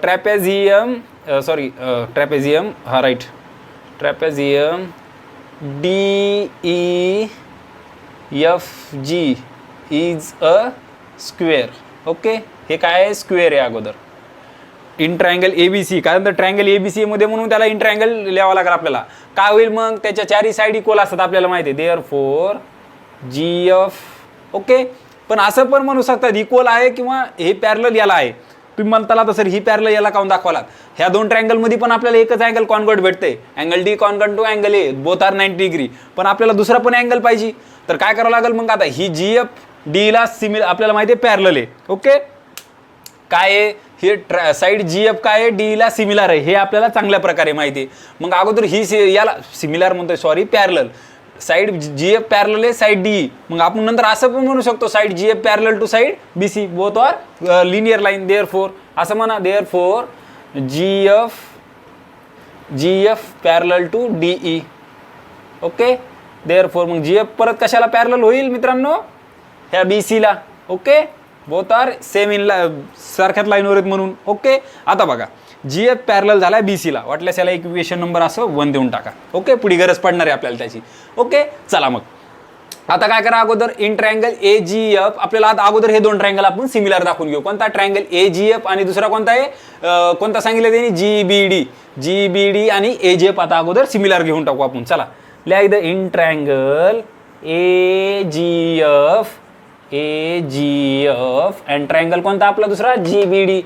ट्रॅपेझियम हा right, trapezium DEFG is a square. Okay, हे काय आहे, स्क्वेअर आहे अगोदर. इन ट्रायंगल ABC, कारण तर ट्रायंगल ABC मध्ये म्हणून त्याला इन ट्रायंगल लिहावं लागेल आपल्याला. काय होईल मग, त्याच्या चारी साईड इक्वल असतात आपल्याला माहिती आहे, देअरफॉर GF. ओके, पण असं पण म्हणू शकतात इक्वल आहे किंवा हे पॅरलल याला आहे. तुम्ही म्हणताला तर सर ही पॅरलल याला काऊन दाखवालात, ह्या दोन ट्रायंगलमध्ये पण आपल्याला एकच अँगल कॉन्गट भेटते, angle D congruent to angle A, both are 90 degree. पण आपल्याला दुसरा पण अँगल पाहिजे, तर काय करावं लागेल मग, आता ही GF D ला सिमिलर आपल्याला माहिती आहे पॅरलल आहे. ओके, काय आहे हे साईड GF काय आहे, D ला सिमिलर आहे, हे आपल्याला चांगल्या प्रकारे माहिती आहे. मग अगोदर ही याला सिमिलर म्हणतोय, sorry parallel, side GF parallel आहे साईड D. मग आपण नंतर असं पण म्हणू शकतो, side GF parallel to side BC, both are linear line, therefore असं म्हणा, therefore GF parallel to DE. Okay, therefore मग GF परत कशाला पॅरलल होईल मित्रांनो, ह्या BC ला. Okay, both are same in सारख्याच लाईनवर आहेत म्हणून. ओके, आता बघा GF पॅरलल झाला BC ला, वाटल्यास याला इक्वेशन नंबर असं 1 देऊन टाका. ओके, पुढे गरज पडणार आहे आपल्याला त्याची. ओके, चला मग आता काय करा, अगोदर इन ट्रायंगल AGF आपल्याला आता अगोदर हे दोन ट्रायंगल आपण सिमिलर दाखवून घेऊ. कोणता, ट्रायंगल AGF आणि दुसरा कोणता आहे, कोणता सांगितलं त्यांनी, GBD आणि AGF. आता अगोदर सिमिलर घेऊन टाकू आपण. चला लिहा इथं, in triangle AGF and triangle कोणता आपला दुसरा, GBD.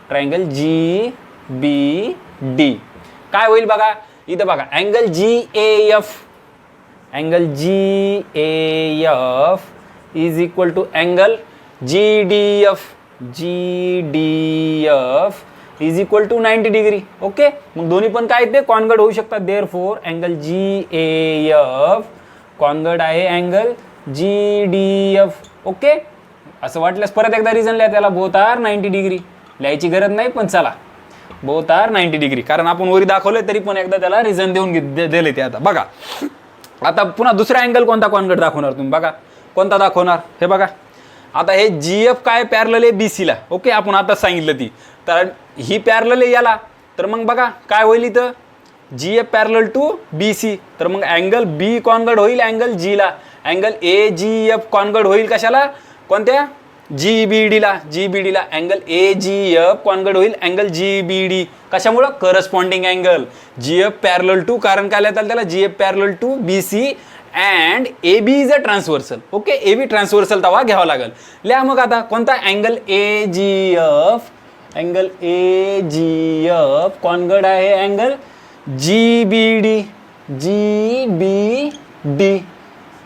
ट्रायंगल GBD काय होईल बघा इथं, बघा angle GAF is equal to angle G D F, G D F is equal to 90 degree. Okay, मग दोन्ही पण काय ते कॉन्वर्ट होऊ शकतात. Therefore angle G A F convert आहे angle G D F. Okay, असं वाटल्यास परत एकदा रिझन लिहा त्याला. बोथ आर 90 डिग्री लिहायची गरज नाही, पण चला बोथ आर 90 डिग्री, कारण आपण वरी दाखवलंय तरी पण एकदा त्याला रिझन देऊन दिले ते. आता बघा, आता पुन्हा दुसरा अँगल कोणता कॉन्वर्ट दाखवणार तुम्ही. बघा कोणता दाखवणार, हे बघा. आता हे जी एफ काय पॅरलल आहे बी सीला. ओके, आपण आता सांगितलं ती, तर ही पॅरलल आहे याला. तर मग बघा काय होईल इथं, G F parallel to B C. तर मग अँगल बी कॉन्वर्ट होईल अँगल जी ला. Angle A G F convert होईल कशाला, कोणत्या, जी बी डीला. जी बी डीला angle A G F convert होईल अँगल जी बी डी. कशामुळं, corresponding angle G F parallel to, कारण काय लिहितात त्याला, G F parallel to B C and A B is a transversal. Okay, A B transversal तवा घ्यावा लागेल. लिहा मग आता कोणता, angle A G F, angle A G F convert आहे angle G B D, G B D.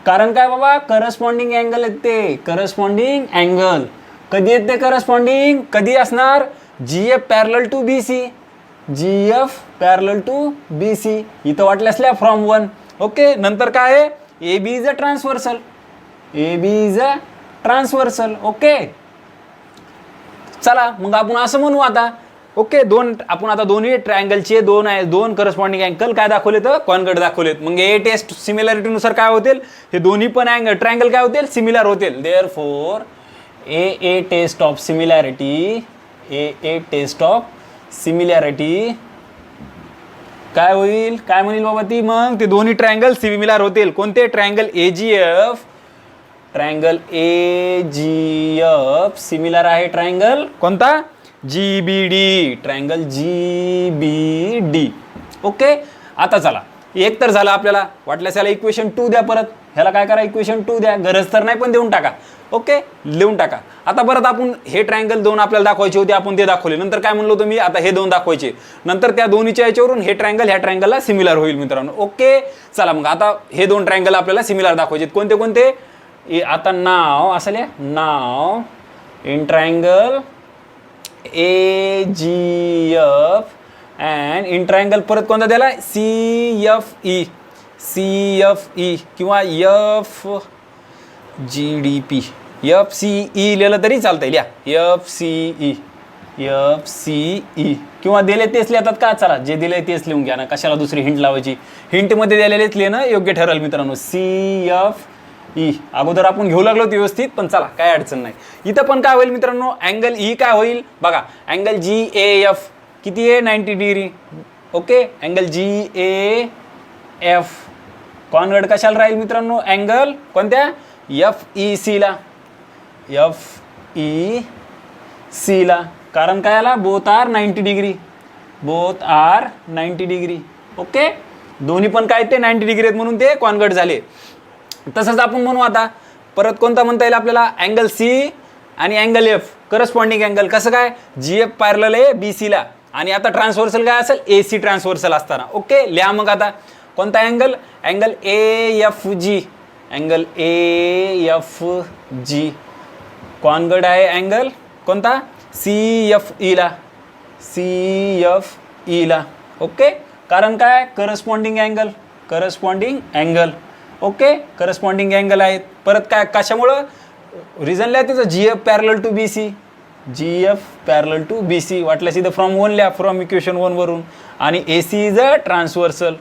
कारण काय बाबा, करस्पॉन्डिंग अँगल येते. करस्पॉन्डिंग अँगल कधी येते, करस्पॉन्डिंग कधी असणार, G F parallel to B C, G F parallel to B C. इथं वाटलं असल्या फ्रॉम वन. ओके, नंतर काय आहे, A B is a transversal, A B is a transversal. Okay, चला मग आपण असं म्हणू आता. ओके, आपण आता दोन्ही ट्रायंगलचे दोन करस्पॉन्डिंग अँगल काय दाखवले, तर कॉन्वर्ट दाखवलेत. मग ए टेस्ट सिमिलॅरिटीनुसार काय होतील, हे दोन्ही पण ट्रायंगल काय होतील, सिमिलर होतील. Therefore A test of similarity, A test of similarity काय होईल, काय म्हणेल बाबा ती, मग ते दोन्ही ट्रायंगल सिमिलर होतील. कोणते, triangle A G F, triangle A G F similar आहे ट्रायंगल कोणता, G B D, triangle G B D. Okay, आता चला, एक तर झालं आपल्याला. वाटल्यास याला इक्वेशन 2 द्या परत. ह्याला काय करा, इक्वेशन 2 द्या. गरज तर नाही पण देऊन टाका. ओके, लिहून टाका. आता परत आपण हे ट्रायंगल दोन आपल्याला दाखवायचे होते, आपण ते दाखवले. नंतर काय म्हणलो तुम्ही, आता हे दोन दाखवायचे. नंतर त्या दोन्हीच्या याच्यावरून हे ट्रायंगल ह्या ट्रायंगलला सिमिलर होईल मित्रांनो. ओके, चला मग आता हे दोन ट्रायंगल आपल्याला सिमिलर दाखवायचे. कोणते कोणते, आता नाव असं लिहा, नाव in triangle A G F and in triangle परत कोणता द्याला, C F E, C F E किंवा F G D P, F C E लिहिलं तरी चालतंय. लिहा F C E, F C E किंवा दिले तेच लिहितात का. चला जे दिले तेच लिहून घ्या ना, कशाला दुसरी हिंट लावायची. हिंटमध्ये दिलेलेच लिहिणं योग्य ठरेल मित्रांनो. सी एफ ई अगोदर आपण घेऊ लागलो व्यवस्थित, पण चला काय अडचण नाही. इथं पण काय होईल मित्रांनो, अँगल ई काय होईल बघा, अँगल जी ए एफ किती आहे, 90 degree. Okay, angle G A F convert कशाला राहील मित्रांनो, अँगल कोणत्या, एफ ई सी ला, एफ ई सी ला. कारण काय आला, both are 90 degree, both are 90 degree. Okay, दोन्ही पण काय ते 90 डिग्री आहेत म्हणून ते कॉन्वर्ट झाले. तसंच आपण म्हणू आता परत कोणता म्हणता येईल आपल्याला, अँगल सी आणि अँगल एफ करस्पॉन्डिंग अँगल. कसं काय, जी एफ पॅरलल आहे बी सी ला आणि आता ट्रान्सव्हर्सल काय असेल, ए सी ट्रान्सव्हर्सल असताना. ओके, लिहा मग आता कोणता angle, angle A F G, angle A F G convert आहे अँगल कोणता, सी एफ ई ला, सी एफ ई ला. ओके, कारण काय, corresponding angle, corresponding angle. Okay, corresponding angle आहेत. परत काय, कशामुळं, रिझन लिहा त्याचं, G F parallel to B C, G F parallel to B C. वाटल्यास इथं फ्रॉम 1 लिहा, फ्रॉम इक्वेशन 1 वरून. आणि A C is a transversal,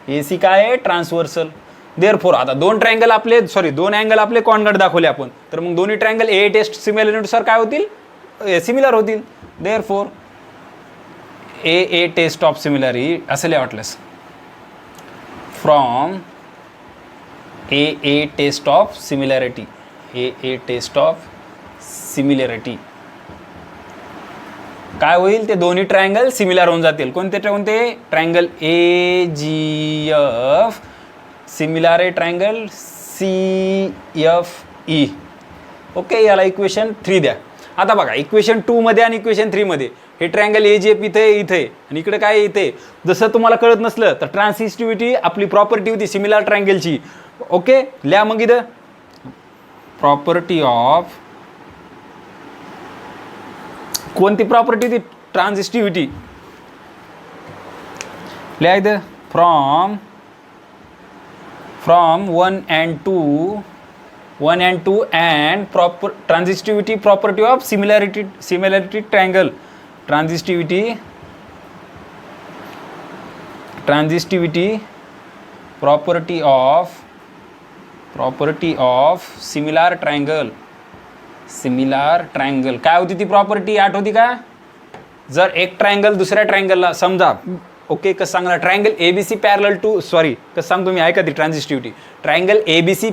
A C काय आहे, ट्रान्सव्हर्सल. देअरफॉर आता दोन ट्रायंगल आपले, दोन अँगल आपले कॉन्वर्ट दाखवले आपण. तर मग दोन्ही ट्रायंगल ए टेस्ट सिमिलॅरिटीनुसार काय होतील, सिमिलर होतील. Therefore A test of similarity असं लिहा वाटल्यास, from A test of similarity, A test of similarity काय होईल, ते दोन्ही ट्रायंगल सिमिलर होऊन जातील. कोणते कोणते, triangle A G F similar आहे triangle C F E. Okay, याला इक्वेशन 3 द्या. आता बघा इक्वेशन 2 मध्ये आणि इक्वेशन 3 मध्ये हे ट्रायंगल ए जी एफ इथे आणि इकडे काय इथे. जसं तुम्हाला कळत नसलं तर ट्रान्सिस्टिव्हिटी आपली प्रॉपर्टी होती सिमिलर ट्रायंगलची. ओके, लिहा मग इथं प्रॉपर्टी ऑफ, कोणती प्रॉपर्टी ती ट्रान्झिस्टिव्हिटी लिहायचं from 1 and 2 and proper transitivity property of similarity triangle, transitivity property of similar triangle काय होती ती प्रॉपर्टी आठवती का? जर एक ट्रायंगल दुसऱ्या ट्रायंगलला समजा ओके कसं सांगणार triangle ABC parallel to sorry कसं सांगतो मी ऐका ती transitivity triangle ABC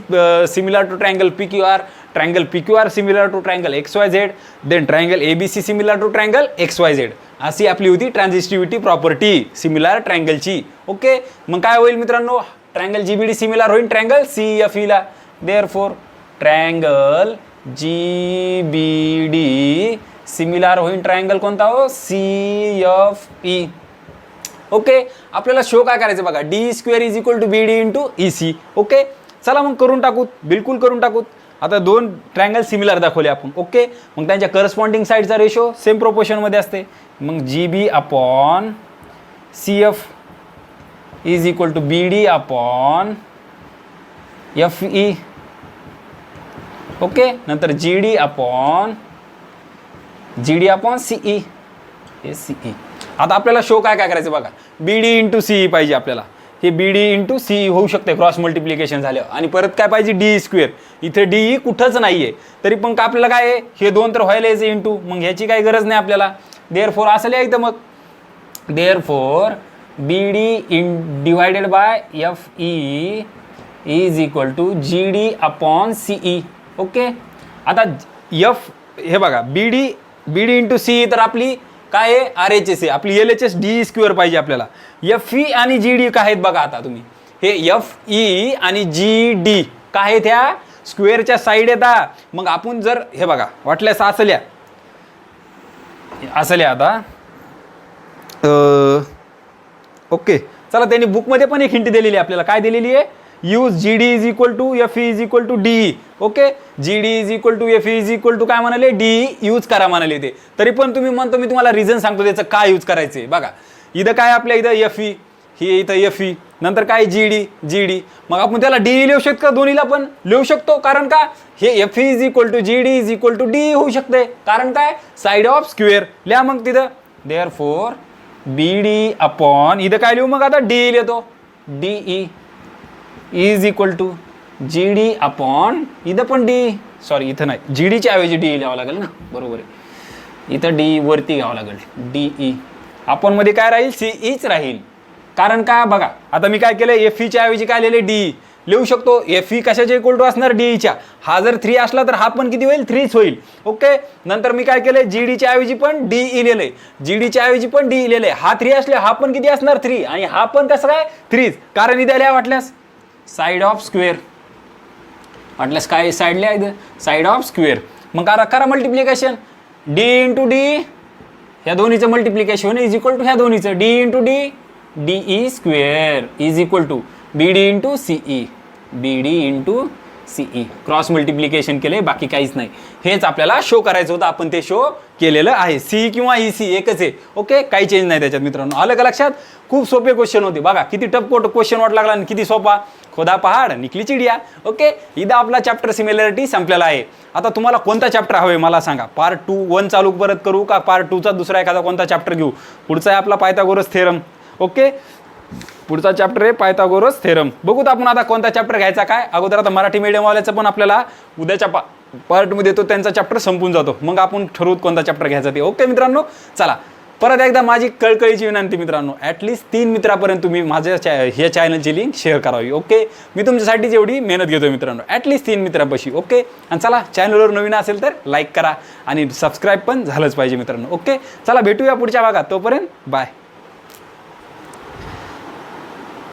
similar to triangle PQR triangle PQR similar to triangle XYZ then triangle ABC similar to triangle XYZ अशी आपली होती ट्रान्झिस्टिव्हिटी प्रॉपर्टी सिमिलर ट्रायंगलची ओके मग काय होईल मित्रांनो ट्रायंगल GBD सिमिलर होईल ट्रायंगल CFE ला देअरफॉर ट्रायंगल GBD सिमिलर होईल ट्रायंगल कोणता हो CFE ओके आपल्याला शो काय करायचं बघा D² is equal to BD into EC okay चला मग करून टाकूत बिलकुल करून टाकूत आता दोन ट्रायंगल सिमिलर दाखवले आपण ओके मग त्यांच्या करस्पॉन्डिंग साईडचा रेशो सेम प्रोपोर्शनमध्ये असते मग GB upon CF is equal to BD upon FE okay नंतर GD अपॉन CE हे CE आता आपल्याला शो काय करायचं बघा BD इंटू CE पाहिजे आपल्याला हे BD इंटू CE होऊ शकते क्रॉस मल्टिप्लिकेशन झाल्यावर आणि परत काय पाहिजे D² इथे DE कुठंच नाहीये तरी पण का आपल्याला काय आहे हे दोन तर व्हायला यायचे इंटू मग ह्याची काही गरज नाही आपल्याला देअरफॉर असं लिहायचं मग therefore BD divided by FE is equal to GD upon CE okay आता F हे बघा BD इंटू CE तर आपली काय आहे RHS आहे आपली LHS D² पाहिजे आपल्याला FE आणि GD काय आहेत बघा आता तुम्ही हे FE आणि GD काय आहेत ह्या स्क्वेअरच्या साईड येतात मग आपण जर हे बघा वाटल्यास असं लिहा आता ओके चला त्यांनी बुकमध्ये पण एक हिंट दिलेली आहे आपल्याला काय दिलेली आहे use GD is equal to FE is equal to DE okay GD is equal to FE is equal to काय म्हणाले DE यूज करा म्हणाले ते तरी पण तुम्ही म्हणतो मी तुम्हाला रिझन सांगतो त्याचं काय यूज करायचंय बघा इथं काय आपल्या इथं FE ही इथं FE नंतर काय GD मग आपण त्याला DE लिहू शकतो का दोन्हीला पण लिहू शकतो कारण का हे FE is equal to GD is equal to DE होऊ शकते कारण काय साईड ऑफ स्क्वेअर लिहा मग तिथं देअरफॉर BD अपॉन इथं काय लिहू मग आता DE लिहितो DE is equal to GD upon इथं पण DE सॉरी इथं नाही GDच्या ऐवजी DE लिहावं लागेल ना बरोबर आहे इथं DE वरती घ्यावं लागेल DE अपॉन मध्ये काय राहील CEच राहील कारण का बघा आता मी काय केलं FEच्या ऐवजी काय लिहिले DE लिहू शकतो FE कशाच्या इक्वल टू असणार DEच्या हा जर 3 असला तर हा पण किती होईल 3च होईल ओके नंतर मी काय केलंय GDच्या ऐवजी पण DE लिहिलंय GDच्या ऐवजी पण DE लिहिलंय हा 3 असले हा पण किती असणार 3 आणि हा पण कसं काय 3च कारण इथे लिहा वाटल्यास साइड ऑफ स्क्वेअर वाटल्यास काय साइड लिहायचं साइड ऑफ स्क्वेअर मग करा मल्टिप्लिकेशन D इंटू D ह्या दोन्हीचं मल्टिप्लिकेशन इज इक्वल टू ह्या दोन्हीचं D into D DE square is equal to BD into CE cross multiplication केले बाकी काहीच नाही हेच आपल्याला शो करायचं होतं आपण ते शो केलेलं आहे CE किंवा EC एकच आहे ओके काही चेंज नाही त्याच्यात मित्रांनो आलं का लक्षात खूप सोपे क्वेश्चन होते बघा किती टफ क्वेश्चन वाट लागला आणि किती सोपा खोदा पहाड निकली चिडिया ओके इथं आपला चॅप्टर सिमिलॅरिटी संपलेला आहे आता तुम्हाला कोणता चॅप्टर हवे मला सांगा पार्ट 2 1 चालू परत करू का पार्ट 2 चा दुसरा एखादा कोणता चॅप्टर घेऊ पुढचा आहे आपला पायथागोरस थेरम ओके पुढचा चॅप्टर आहे पायथागोरस थेरम बघूत आपण आता कोणता चॅप्टर घ्यायचा काय अगोदर आता मराठी मीडियमवाल्याचं पण आपल्याला उद्याच्या पार्टमध्ये तो त्यांचा चॅप्टर संपून जातो मग आपण ठरवूत कोणता चॅप्टर घ्यायचा ते ओके मित्रांनो चला परत एकदा माझी कळकळीची विनंती मित्रांनो ॲटलिस्ट 3 मित्रापर्यंत तुम्ही माझ्या ह्या चॅनलची लिंक शेअर करावी ओके मी तुमच्यासाठी जेवढी मेहनत घेतो मित्रांनो ॲटलिस्ट 3 मित्रांपाशी ओके आणि चला चॅनलवर नवीन असेल तर लाईक करा आणि सबस्क्राईब पण झालंच पाहिजे मित्रांनो ओके चला भेटूया पुढच्या भागात तोपर्यंत बाय